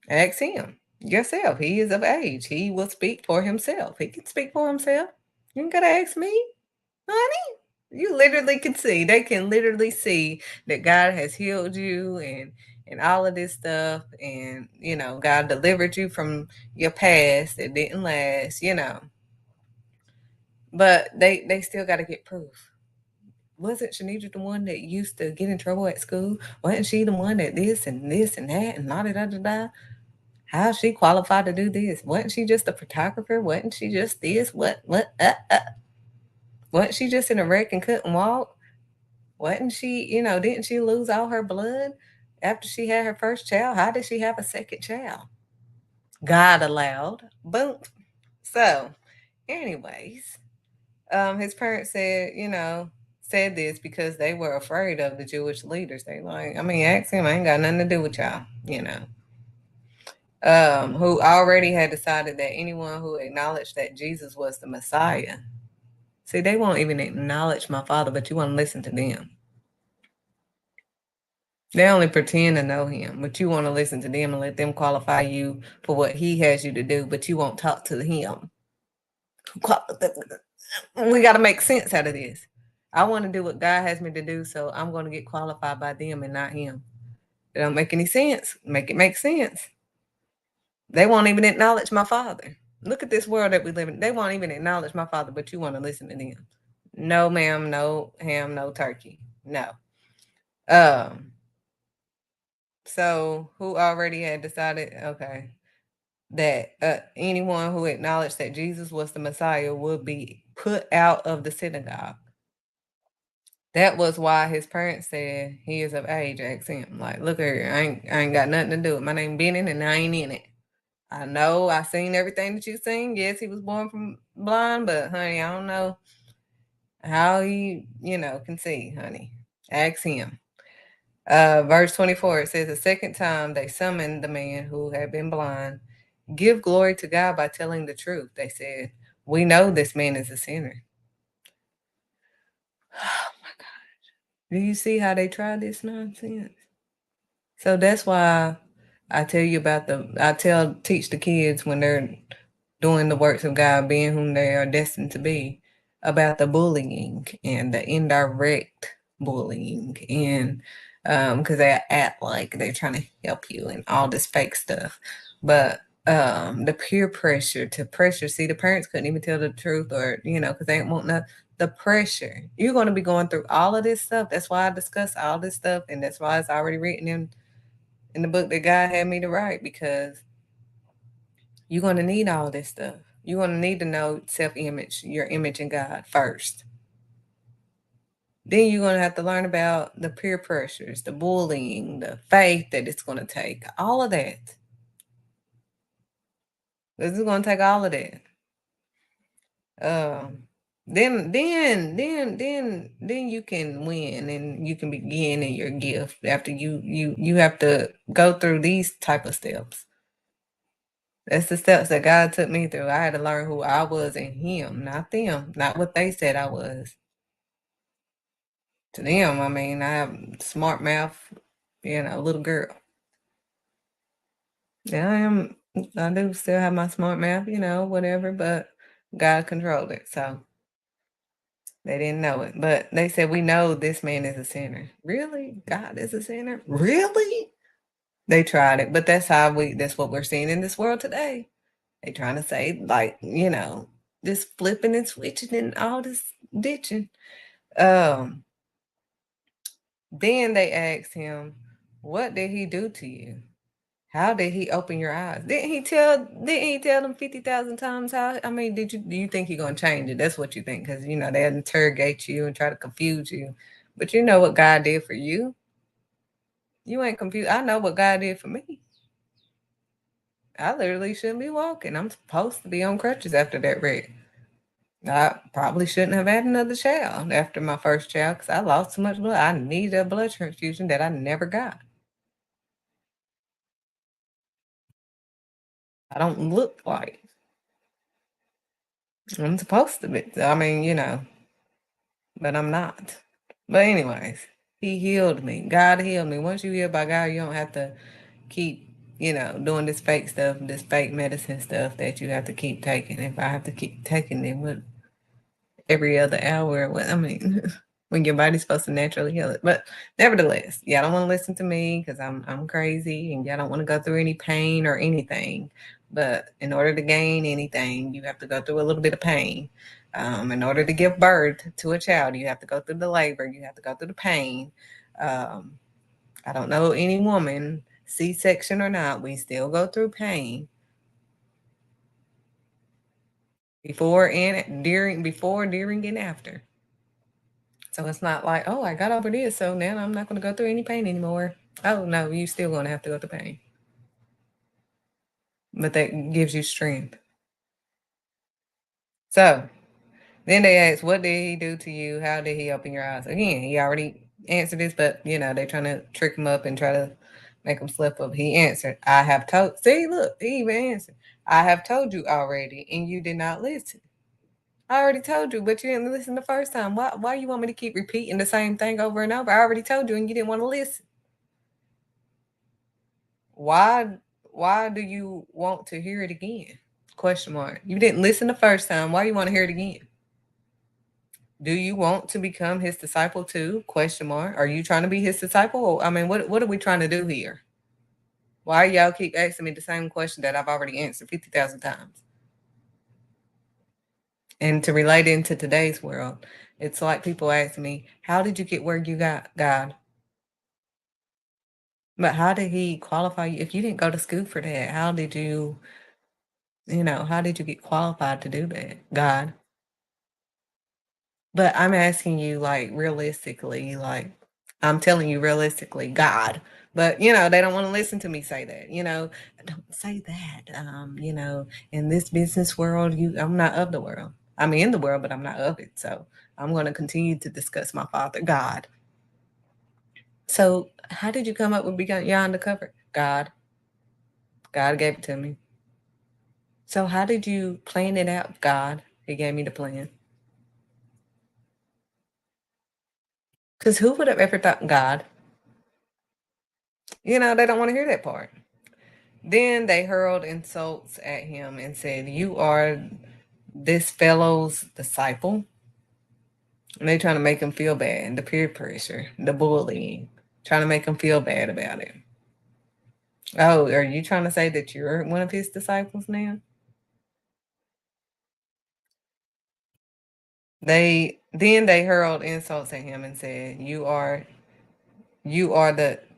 Ask him yourself. He is of age. He will speak for himself. He can speak for himself. You ain't gotta ask me, honey. You literally can see. They can literally see that God has healed you and all of this stuff, and God delivered you from your past that didn't last. But they still got to get proof. Wasn't Shanidra the one that used to get in trouble at school? Wasn't she the one that this and this and that and la da da da da? How is she qualified to do this? Wasn't she just a photographer? Wasn't she just this? Wasn't she just in a wreck and couldn't walk? Wasn't she, didn't she lose all her blood after she had her first child? How did she have a second child? God allowed. Boom. So, anyways, his parents said this because they were afraid of the Jewish leaders. They like, I mean, ask him, I ain't got nothing to do with y'all. Who already had decided that anyone who acknowledged that Jesus was the Messiah. See, they won't even acknowledge my Father, but you want to listen to them. They only pretend to know him, but you want to listen to them and let them qualify you for what he has you to do, but you won't talk to him. We got to make sense out of this. I want to do what God has me to do, so I'm going to get qualified by them and not him. It don't make any sense. Make it make sense. They won't even acknowledge my Father. Look at this world that we live in. They won't even acknowledge my Father, but you want to listen to them. No, ma'am, no ham, no turkey. No. So who already had decided, okay, that anyone who acknowledged that Jesus was the Messiah would be put out of the synagogue. That was why his parents said he is of age. Ask him, like, look here, I ain't got nothing to do. My name Benning and I ain't in it. I know I seen everything that you seen. Yes, he was born from blind, but honey, I don't know how he, can see, honey. Ask him. Verse 24, it says, the second time they summoned the man who had been blind. Give glory to God by telling the truth. They said, we know this man is a sinner. Oh my gosh. Do you see how they try this nonsense? So that's why I tell you about teach the kids when they're doing the works of God, being whom they are destined to be, about the bullying and the indirect bullying, and because they act like they're trying to help you and all this fake stuff. But the peer pressure to pressure, see, the parents couldn't even tell the truth, or because they didn't want the pressure. You're going to be going through all of this stuff. That's why I discuss all this stuff, and that's why it's already written in the book that God had me to write, because you're going to need all this stuff. You're going to need to know self-image, your image in God first. Then you're going to have to learn about the peer pressures, the bullying, the faith that it's going to take, all of that. This is going to take all of that. Then you can win and you can begin in your gift after you have to go through these type of steps. That's the steps that God took me through. I had to learn who I was in him, not them, not what they said I was. To them, I mean, I have smart mouth, little girl. Yeah, I do still have my smart mouth, whatever, but God controlled it. So they didn't know it. But they said, we know this man is a sinner. Really? God is a sinner? Really? They tried it, but that's what we're seeing in this world today. They trying to say, like, just flipping and switching and all this ditching. Then they asked him, what did he do to you? How did he open your eyes? Didn't he tell them 50,000 times how? I mean, do you think he's going to change it? That's what you think, because, they interrogate you and try to confuse you. But you know what God did for you? You ain't confused. I know what God did for me. I literally shouldn't be walking. I'm supposed to be on crutches after that wreck. I probably shouldn't have had another child after my first child because I lost so much blood. I needed a blood transfusion that I never got. I don't look like I'm supposed to be. I mean, but I'm not. But anyways, he healed me. God healed me. Once you heal by God, you don't have to keep, doing this fake stuff, this fake medicine stuff that you have to keep taking. If I have to keep taking it, what every other hour, what I mean, when your body's supposed to naturally heal it. But nevertheless, y'all don't want to listen to me because I'm crazy and y'all don't want to go through any pain or anything. But in order to gain anything, you have to go through a little bit of pain. In order to give birth to a child, you have to go through the labor, you have to go through the pain. Um, I don't know any woman, C-section or not, we still go through pain before, during, and after. So it's not like, oh, I got over this, so now I'm not going to go through any pain anymore. Oh, no, you still going to have to go through pain. But that gives you strength. So then they ask, what did he do to you? How did he open your eyes? Again, he already answered this, but, they're trying to trick him up and try to make him slip up. He answered, I have told. See, look, he even answered. I have told you already, and you did not listen. I already told you, but you didn't listen the first time. Why you want me to keep repeating the same thing over and over? I already told you, and you didn't want to listen. Why do you want to hear it again? Question mark. You didn't listen the first time. Why you want to hear it again? Do you want to become his disciple too? Question mark. Are you trying to be his disciple? I mean, what are we trying to do here? Why y'all keep asking me the same question that I've already answered 50,000 times? And to relate into today's world, it's like people ask me, how did you get where you got, God? But how did he qualify you? If you didn't go to school for that, how did you get qualified to do that, God? But I'm asking you, like, realistically, like, I'm telling you realistically, God. But, they don't want to listen to me say that, don't say that. In this business world, I'm not of the world. I'm in the world, but I'm not of it. So I'm going to continue to discuss my Father, God. So how did you come up with Beyond the Cover? God. God gave it to me. So how did you plan it out? God. He gave me the plan. Because who would have ever thought God? They don't want to hear that part. Then they hurled insults at him and said, you are this fellow's disciple. And they're trying to make him feel bad. The peer pressure, the bullying, trying to make him feel bad about it. Oh, are you trying to say that you're one of his disciples now? They hurled insults at him and said, you are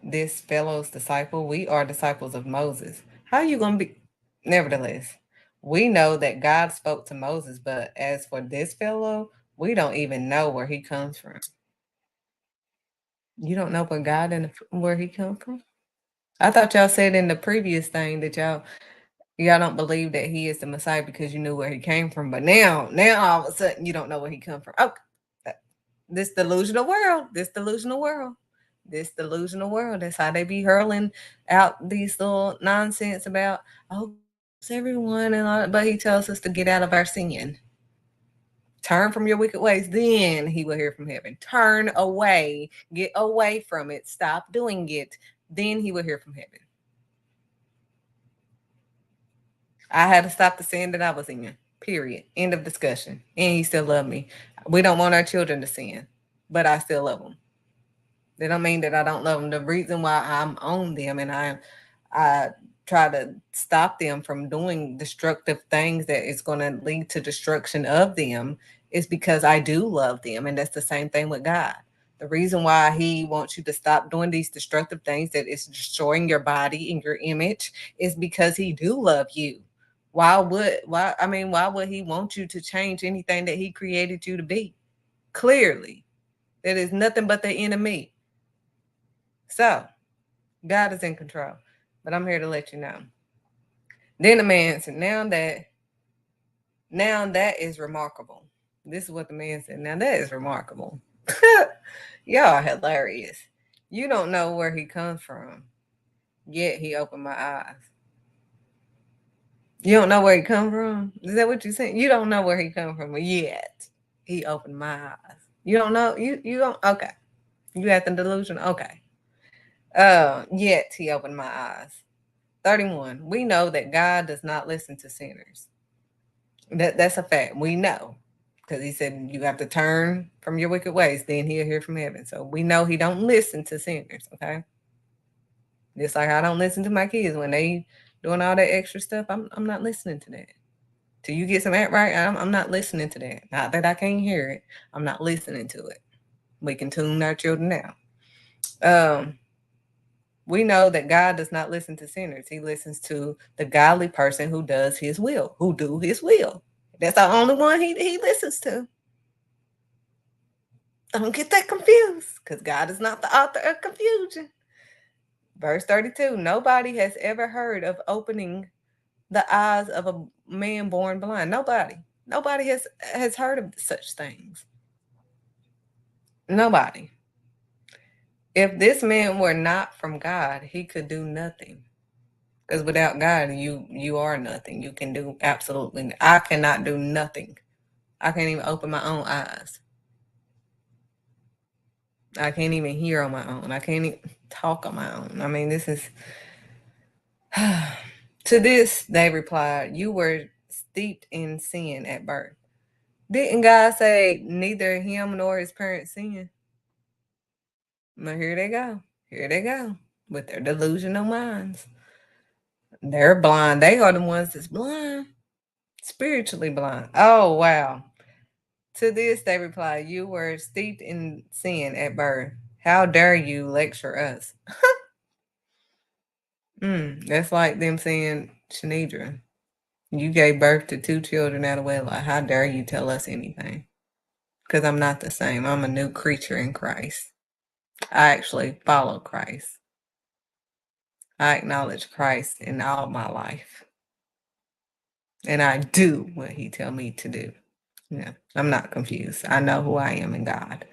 this fellow's disciple. We are disciples of Moses. How are you going to be? Nevertheless, we know that God spoke to Moses, but as for this fellow, we don't even know where he comes from. You don't know where he comes from? I thought y'all said in the previous thing that y'all don't believe that he is the Messiah because you knew where he came from. But now all of a sudden you don't know where he come from. Oh, this delusional world. That's how they be hurling out these little nonsense about, oh, it's everyone and all, but he tells us to get out of our sin. Turn from your wicked ways, then he will hear from heaven. Turn away, get away from it, stop doing it, then he will hear from heaven. I had to stop the sin that I was in. Period. End of discussion. And he still loved me. We don't want our children to sin, but I still love them. That don't mean that I don't love them. The reason why I'm on them and I try to stop them from doing destructive things that is going to lead to destruction of them is because I do love them. And that's the same thing with God. The reason why he wants you to stop doing these destructive things that is destroying your body and your image is because he do love you. Why would he want you to change anything that he created you to be? Clearly, that is nothing but the enemy. So, God is in control, but I'm here to let you know. Then the man said, now that is remarkable. This is what the man said. Now that is remarkable. Y'all are hilarious. You don't know where he comes from, yet he opened my eyes. You don't know where he come from? Is that what you're saying? You don't know where he come from, yet he opened my eyes. You don't know? You don't? Okay. You had the delusion? Okay. Yet he opened my eyes. 31. We know that God does not listen to sinners. That's a fact. We know. Because he said you have to turn from your wicked ways, then he'll hear from heaven. So we know he don't listen to sinners, okay? Just like I don't listen to my kids when they doing all that extra stuff. I'm not listening to that. Till you get some act right, I'm not listening to that. Not that I can't hear it. I'm not listening to it. We can tune our children out. We know that God does not listen to sinners. He listens to the godly person who does his will, who do his will. That's the only one he listens to. Don't get that confused, because God is not the author of confusion. Verse 32, nobody has ever heard of opening the eyes of a man born blind. Nobody has heard of such things. Nobody. If this man were not from God, he could do nothing. Because without God, you are nothing. You can do absolutely. I cannot do nothing. I can't even open my own eyes. I can't even hear on my own. I can't even talk on my own. I mean, this is. To this, they replied, you were steeped in sin at birth. Didn't God say neither him nor his parents sinned? But here they go. Here they go with their delusional minds. They're blind. They are the ones that's blind. Spiritually blind. Oh, wow. To this, they replied, you were steeped in sin at birth. How dare you lecture us? That's like them saying, Shanidra, you gave birth to 2 children out of wedlock. How dare you tell us anything? Because I'm not the same. I'm a new creature in Christ. I actually follow Christ. I acknowledge Christ in all my life. And I do what he tell me to do. Yeah, I'm not confused. I know who I am in God.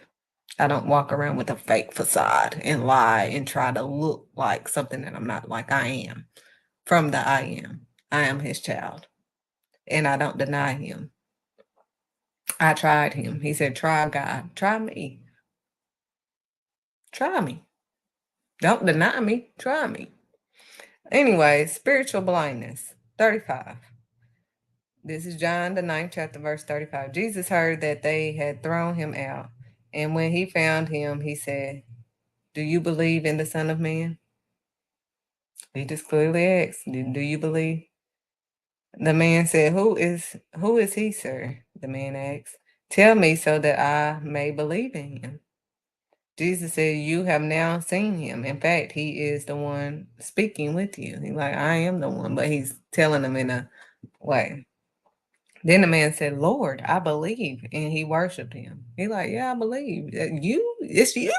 I don't walk around with a fake facade and lie and try to look like something that I'm not, like I am. From the I am. I am his child. And I don't deny him. I tried him. He said, try God. Try me. Try me. Don't deny me. Try me. Anyway, spiritual blindness. 35. This is John, the 9th chapter, verse 35. Jesus heard that they had thrown him out. And when he found him, he said, do you believe in the Son of Man? He just clearly asked, do you believe? The man said, who is he, sir? The man asked. Tell me so that I may believe in him. Jesus said, you have now seen him. In fact, he is the one speaking with you. He's like, I am the one, but he's telling them in a way. Then the man said, Lord, I believe. And he worshiped him. He's like, yeah, I believe. You? It's you?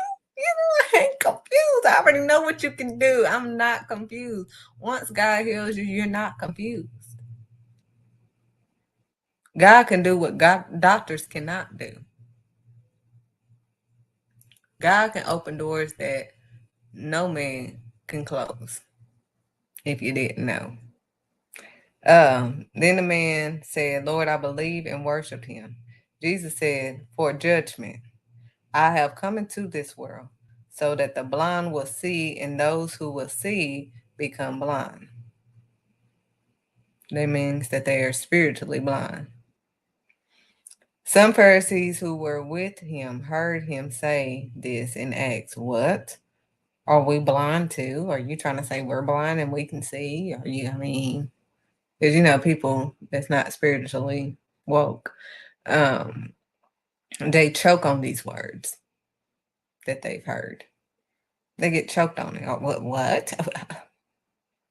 I ain't confused. I already know what you can do. I'm not confused. Once God heals you, you're not confused. God can do what doctors cannot do. God can open doors that no man can close, if you didn't know. Then the man said, Lord, I believe, and worshiped him. Jesus said, for judgment, I have come into this world so that the blind will see, and those who will see become blind. That means that they are spiritually blind. Some Pharisees who were with him heard him say this and asked, what? Are we blind too? Are you trying to say we're blind and we can see? Because, people that's not spiritually woke, they choke on these words that they've heard. They get choked on it. Oh, what?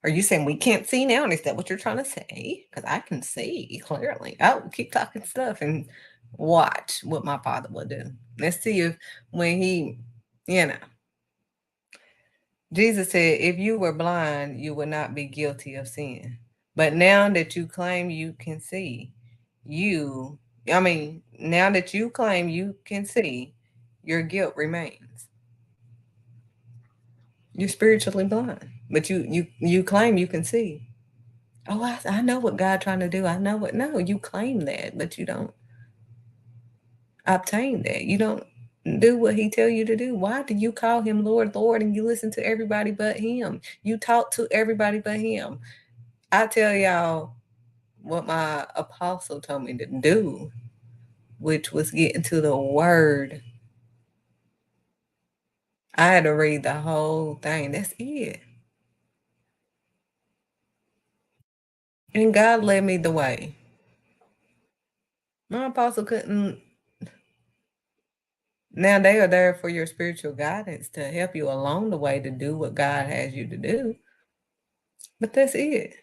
Are you saying we can't see now? And is that what you're trying to say? Because I can see clearly. Oh, keep talking stuff and watch what my Father will do. Let's see if when he, Jesus said, if you were blind, you would not be guilty of sin. But now that you claim you can see, you I mean, now that you claim you can see, your guilt remains. You're spiritually blind, but you claim you can see. Oh, I know what God trying to do. I know what. No, you claim that, but you don't obtain that. You don't do what he tell you to do. Why do you call him Lord, Lord, and you listen to everybody but him? You talk to everybody but him. I tell y'all what my apostle told me to do, which was get into the word. I had to read the whole thing. That's it. And God led me the way. My apostle couldn't. Now they are there for your spiritual guidance to help you along the way to do what God has you to do. But that's it.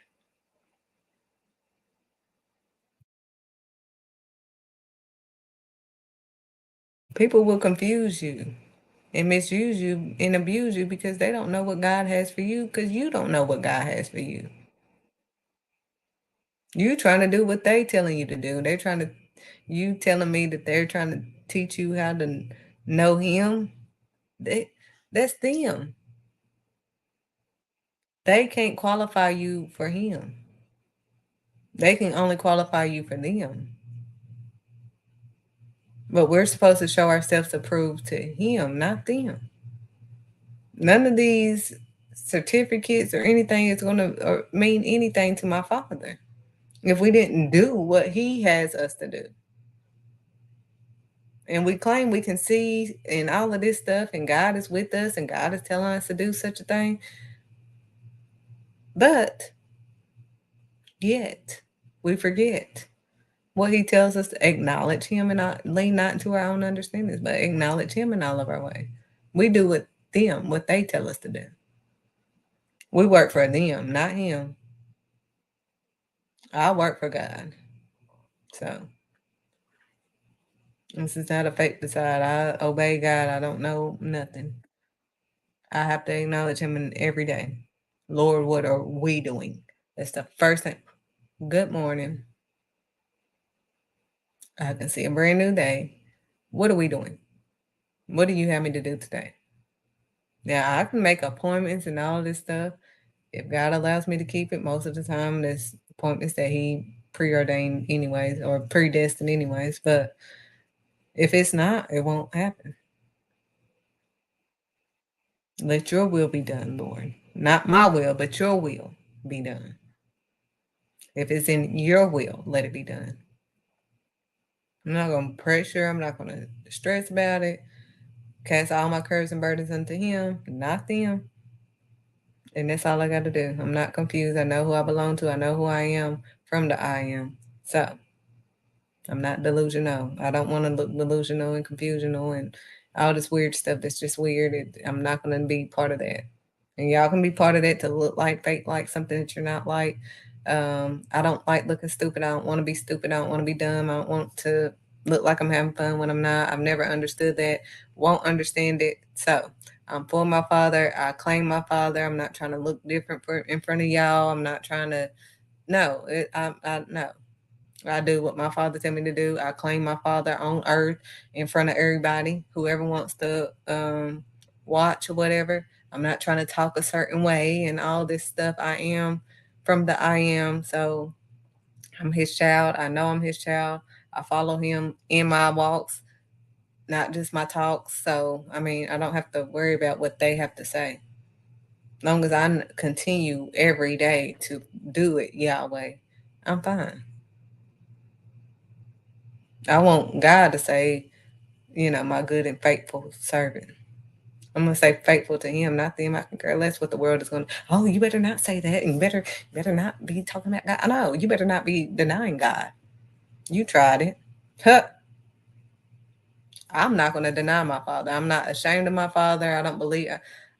People will confuse you and misuse you and abuse you because they don't know what God has for you because you don't know what God has for you. You trying to do what they telling you to do. They're trying to you telling me that they're trying to teach you how to know him. That's them. They can't qualify you for him. They can only qualify you for them. But we're supposed to show ourselves approved to him, not them. None of these certificates or anything is going to mean anything to my Father if we didn't do what he has us to do. And we claim we can see and all of this stuff, and God is with us, and God is telling us to do such a thing. But yet we forget what he tells us to acknowledge him and not lean not into our own understandings, but acknowledge him in all of our ways. We do with them what they tell us to do. We work for them, not him. I work for God. So this is not a fake decide. I obey God. I don't know nothing. I have to acknowledge him in every day. Lord, what are we doing? That's the first thing. Good morning. I can see a brand new day. What are we doing? What do you have me to do today? Now I can make appointments and all this stuff. If God allows me to keep it, most of the time there's appointments that he preordained anyways or predestined anyways. But if it's not, it won't happen. Let your will be done, Lord. Not my will, but your will be done. If it's in your will, let it be done. I'm not going to pressure. I'm not going to stress about it. Cast all my cares and burdens unto him, not them. And that's all I got to do. I'm not confused. I know who I belong to. I know who I am from the I am. So I'm not delusional. I don't want to look delusional and confusional and all this weird stuff that's just weird. I'm not going to be part of that. And y'all can be part of that to look like, fake like something that you're not like. I don't like looking stupid. I don't want to be stupid. I don't want to be dumb. I don't want to look like I'm having fun when I'm not. I've never understood that. Won't understand it. So I'm for my Father. I claim my Father. I'm not trying to look different in front of y'all. I'm not trying to. No, no. I do what my Father tell me to do. I claim my Father on earth in front of everybody, whoever wants to watch or whatever. I'm not trying to talk a certain way and all this stuff. I am from the I am. So I'm his child. I know I'm his child. I follow him in my walks, not just my talks. So, I mean, I don't have to worry about what they have to say. As long as I continue every day to do it Yahweh, I'm fine. I want God to say, my good and faithful servant. I'm gonna say faithful to him, not them. I can care less what the world is gonna. Oh, you better not say that, and better not be talking about God. I know you better not be denying God. You tried it. Huh. I'm not gonna deny my Father. I'm not ashamed of my Father. I don't believe.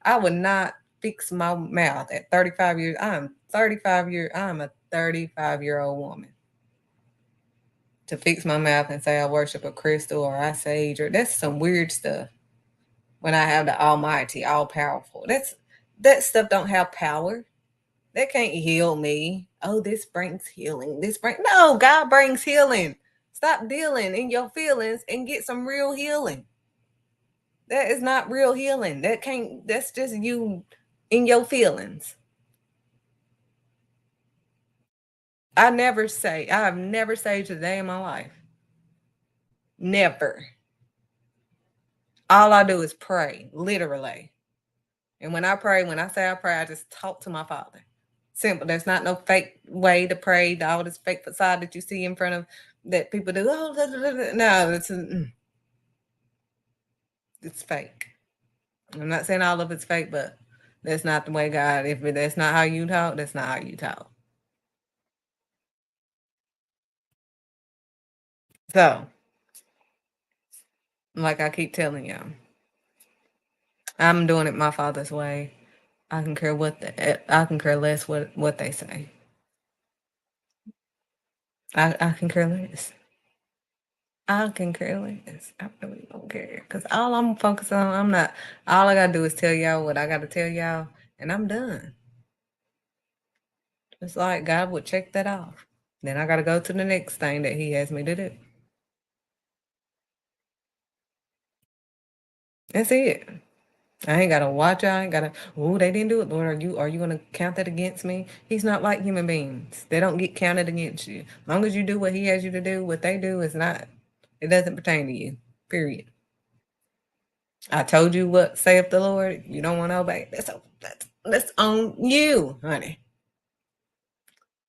I would not fix my mouth at 35 years. I'm a 35-year-old woman. To fix my mouth and say I worship a crystal or I sage or that's some weird stuff. When I have the Almighty, all powerful, that stuff don't have power. That can't heal me. Oh, this brings healing. No, God brings healing. Stop dealing in your feelings and get some real healing. That is not real healing. That's just you in your feelings. I have never saved a day in my life. Never. All I do is pray, literally. And when I say I pray, I just talk to my Father. Simple. There's not no fake way to pray. All this fake facade that you see in front of that people do. Oh, no, it's fake. I'm not saying all of it's fake, but that's not the way God. If that's not how you talk, that's not how you talk. So, like I keep telling y'all, I'm doing it my Father's way. I can care less what they say. I can care less. I can care less. I really don't care. Because all I'm focused on, all I gotta do is tell y'all what I gotta tell y'all, and I'm done. It's like God would check that off. Then I gotta go to the next thing that He has me to do. That's it. I ain't gotta watch. I ain't gotta. Oh, they didn't do it, Lord. Are you gonna count that against me? He's not like human beings. They don't get counted against you. As long as you do what He has you to do, what they do is not. It doesn't pertain to you. Period. I told you what saith the Lord. You don't want to obey. That's on you, honey.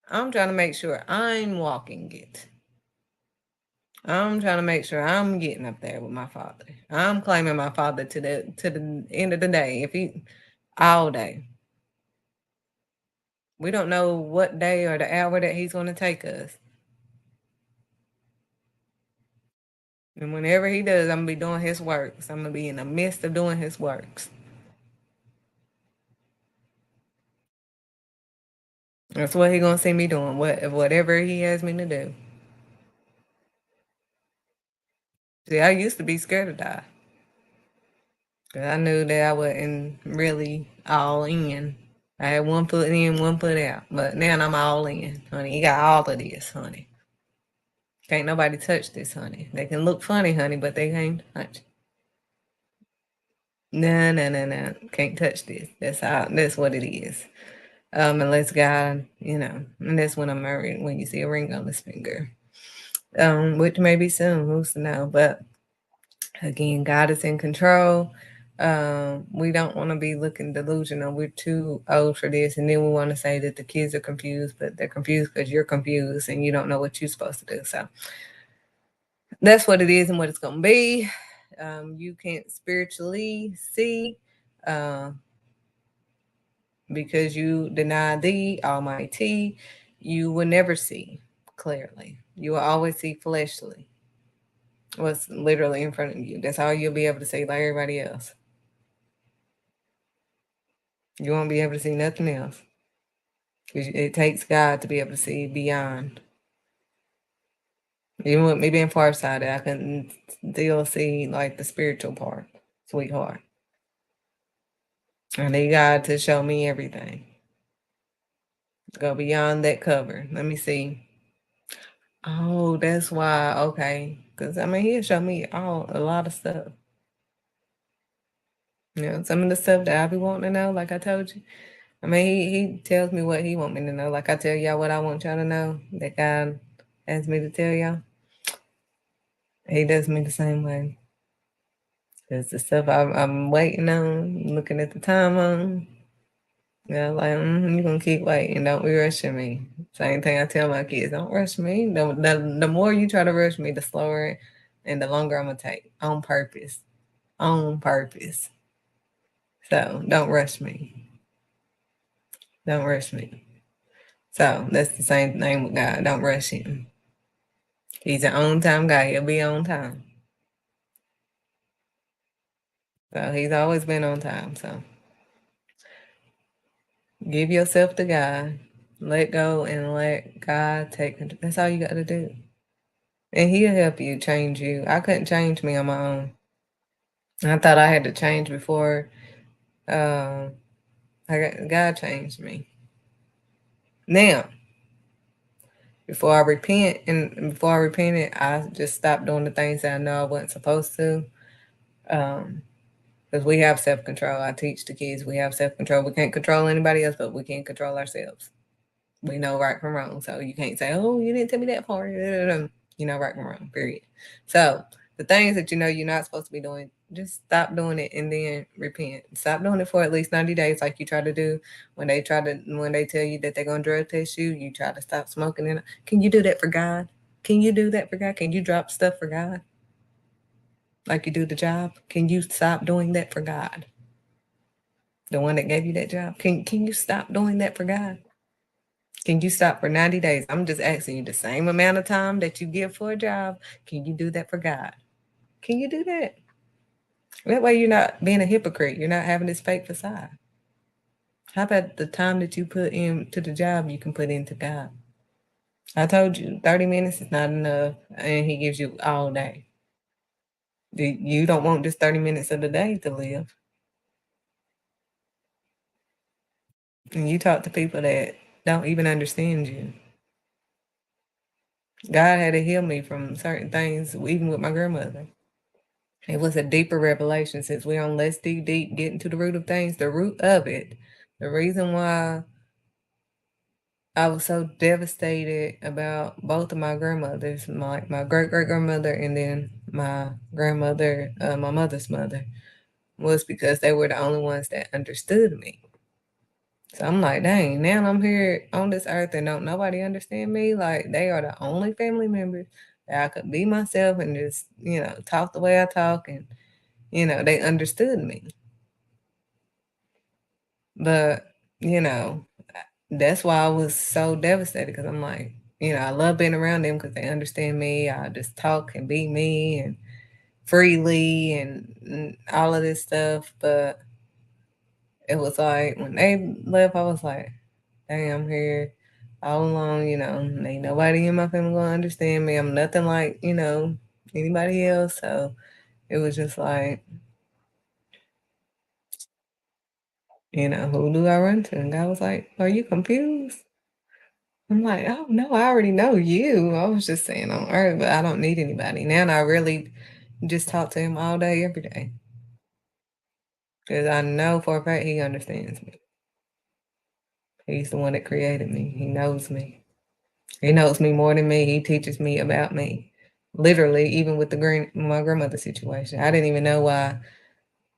I'm trying to make sure I'm walking it. I'm trying to make sure I'm getting up there with my Father. I'm claiming my Father to the end of the day. If He all day. We don't know what day or the hour that He's going to take us. And whenever He does, I'm going to be doing His works. I'm going to be in the midst of doing His works. That's what He's going to see me doing, whatever He has me to do. See, I used to be scared to die. Because I knew that I wasn't really all in. I had one foot in, one foot out. But now I'm all in, honey. You got all of this, honey. Can't nobody touch this, honey. They can look funny, honey, but they can't touch. No. Can't touch this. That's what it is. Unless God, and that's when I'm married, when you see a ring on his finger. Which may be soon, who's to know? But again, God is in control. We don't want to be looking delusional. We're too old for this. And then we want to say that the kids are confused, but they're confused because you're confused and you don't know what you're supposed to do. So that's what it is and what it's going to be. You can't spiritually see because you deny the Almighty. You will never see clearly. You will always see fleshly. What's literally in front of you. That's all you'll be able to see like everybody else. You won't be able to see nothing else. It takes God to be able to see beyond. Even with me being farsighted, I can still see like the spiritual part, sweetheart. I need God to show me everything. Go beyond that cover. Let me see. Oh, that's why. Okay. Because, He'll show me a lot of stuff. Some of the stuff that I be wanting to know, like I told you. He tells me what He want me to know. Like I tell y'all what I want y'all to know. That God asked me to tell y'all. He does me the same way. Because the stuff I'm waiting on, looking at the time on. Like, you're going to keep waiting. Don't be rushing me. Same thing I tell my kids. Don't rush me. The more you try to rush me, the slower and the longer I'm going to take. On purpose. On purpose. So, don't rush me. Don't rush me. So, that's the same thing with God. Don't rush Him. He's an on-time guy. He'll be on time. So, He's always been on time. So, give yourself to God. Let go and let God take control. That's all you got to do. And He'll help you change you. I couldn't change me on my own. I thought I had to change before God changed me. Now, before I repent, and before I repented, I just stopped doing the things that I know I wasn't supposed to. Because we have self control. I teach the kids we have self control. We can't control anybody else, but we can control ourselves. We know right from wrong. So you can't say, oh, you didn't tell me that part. You know right from wrong, period. So the things that you know you're not supposed to be doing, just stop doing it and then repent. Stop doing it for at least 90 days like you try to do when they tell you that they're going to drug test you, you try to stop smoking. And can you do that for God? Can you do that for God? Can you drop stuff for God? Like you do the job? Can you stop doing that for God? The one that gave you that job? Can you stop doing that for God? Can you stop for 90 days? I'm just asking you the same amount of time that you give for a job. Can you do that for God? Can you do that? That way you're not being a hypocrite. You're not having this fake facade. How about the time that you put into the job you can put into God? I told you 30 minutes is not enough, and he gives you all day. You don't want just 30 minutes of the day to live. And you talk to people that don't even understand you. God had to heal me from certain things, even with my grandmother. It was a deeper revelation since we're on Let's Dig Deep, getting to the root of things, the root of it. The reason why I was so devastated about both of my grandmothers, my great-great-grandmother and then my grandmother, my mother's mother, was because they were the only ones that understood me. So I'm like, dang, now I'm here on this earth and don't nobody understand me. Like, they are the only family members that I could be myself and just, talk the way I talk, and, they understood me. But, that's why I was so devastated, because I'm like, I love being around them because they understand me. I just talk and be me and freely and all of this stuff. But it was like when they left, I was like, dang, I'm here all alone, ain't nobody in my family gonna understand me. I'm nothing like, anybody else. So it was just like, who do I run to? And God was like, are you confused? I'm like, oh no, I already know you. I was just saying on earth, but I don't need anybody. Now I really just talk to him all day, every day. Because I know for a fact he understands me. He's the one that created me. He knows me. He knows me more than me. He teaches me about me. Literally, even with my grandmother situation. I didn't even know why.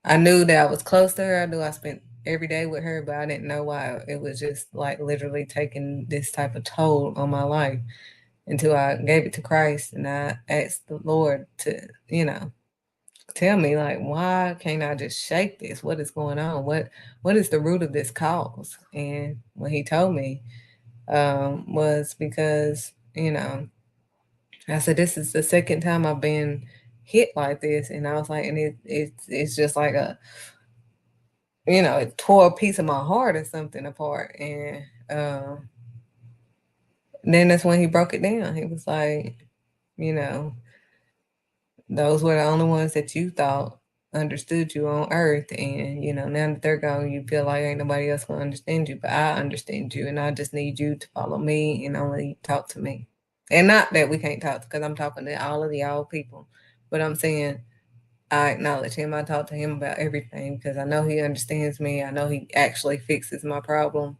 I knew that I was close to her. I knew I spent every day with her, but I didn't know why it was just like literally taking this type of toll on my life until I gave it to Christ and I asked the Lord to, tell me, like, why can't I just shake this? What is going on? What is the root of this cause? And what he told me was because, I said, this is the second time I've been hit like this. And I was like, and it's just like it tore a piece of my heart or something apart. And then that's when he broke it down. He was like, those were the only ones that you thought understood you on earth. And, now that they're gone, you feel like ain't nobody else gonna understand you. But I understand you, and I just need you to follow me and only talk to me. And not that we can't talk, because I'm talking to all of the old people. But I'm saying I acknowledge him. I talk to him about everything because I know he understands me. I know he actually fixes my problem.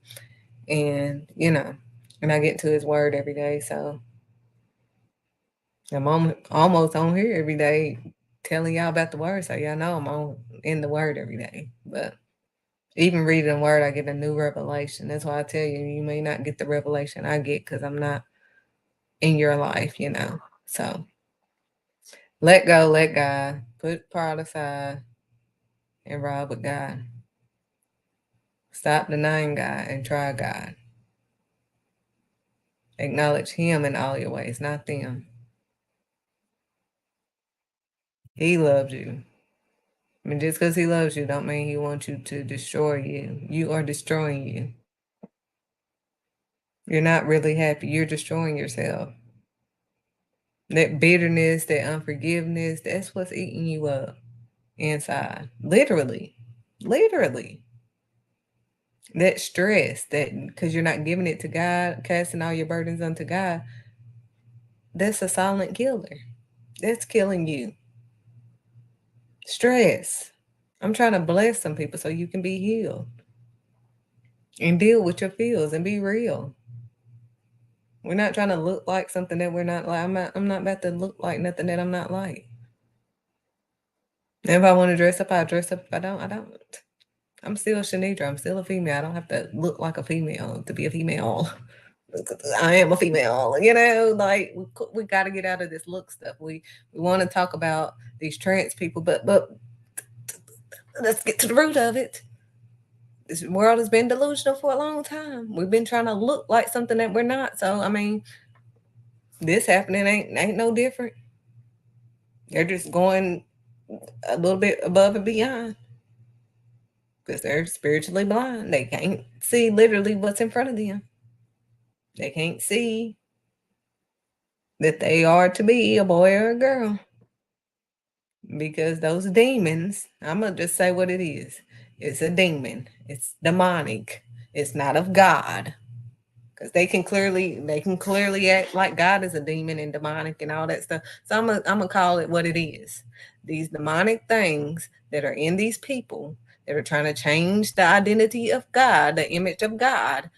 And, and I get to his word every day. So I'm almost on here every day telling y'all about the word. So y'all know I'm in the word every day. But even reading the word, I get a new revelation. That's why I tell you, you may not get the revelation I get because I'm not in your life, So let go, let God, put pride aside and ride with God. Stop denying God and try God. Acknowledge him in all your ways, not them. He loves you. I mean, just because he loves you don't mean he wants you to destroy you. You are destroying you. You're not really happy. You're destroying yourself. That bitterness, that unforgiveness, that's what's eating you up inside. Literally. Literally. That stress, that because you're not giving it to God, casting all your burdens unto God, that's a silent killer. That's killing you. Stress. I'm trying to bless some people so you can be healed and deal with your feels and be real. We're not trying to look like something that we're not like. I'm not about to look like nothing that I'm not like. If I want to dress up, I dress up. If I don't, I don't. I'm still Shanidra. I'm still a female. I don't have to look like a female to be a female. I am a female, like we got to get out of this look stuff. We want to talk about these trans people, but let's get to the root of it. This world has been delusional for a long time. We've been trying to look like something that we're not. So I mean, this happening ain't no different. They're just going a little bit above and beyond because they're spiritually blind. They can't see literally what's in front of them. They can't see that they are to be a boy or a girl. Because those demons, I'm going to just say what it is. It's a demon. It's demonic. It's not of God. Because they can clearly act like God is a demon and demonic and all that stuff. So I'm gonna call it what it is. These demonic things that are in these people that are trying to change the identity of God, the image of God,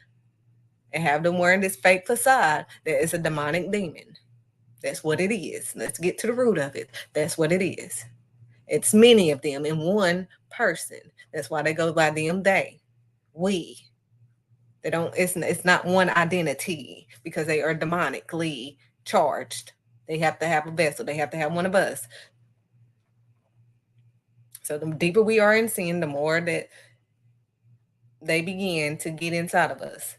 and have them wearing this fake facade, that is a demonic demon. That's what it is. Let's get to the root of it. That's what it is. It's many of them in one person. That's why they go by them, they, we. They don't. It's not one identity because they are demonically charged. They have to have a vessel. They have to have one of us. So the deeper we are in sin, the more that they begin to get inside of us.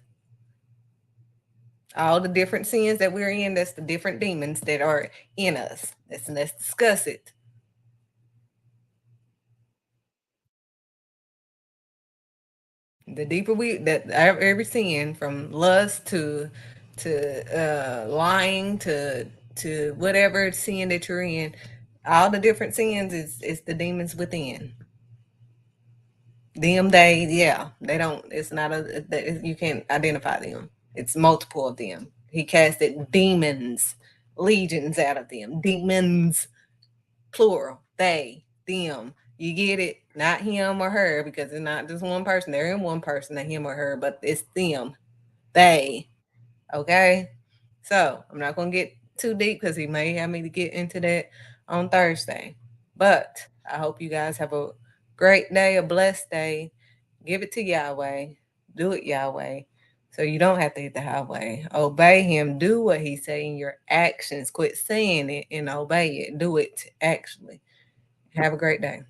All the different sins that we're in, that's the different demons that are in us. Let's discuss it. The deeper every sin, from lust to lying to whatever sin that you're in, all the different sins is the demons within. Them, they don't. It's not you can't identify them. It's multiple of them. He casted demons, legions out of them. Demons, plural. They, them. You get it? Not him or her, because it's not just one person. They're in one person, not him or her, but it's them. They. Okay? So I'm not going to get too deep because he may have me to get into that on Thursday. But I hope you guys have a great day, a blessed day. Give it to Yahweh. Do it Yahweh. So you don't have to hit the highway. Obey him. Do what he's saying. Your actions. Quit saying it and obey it. Do it actually. Have a great day.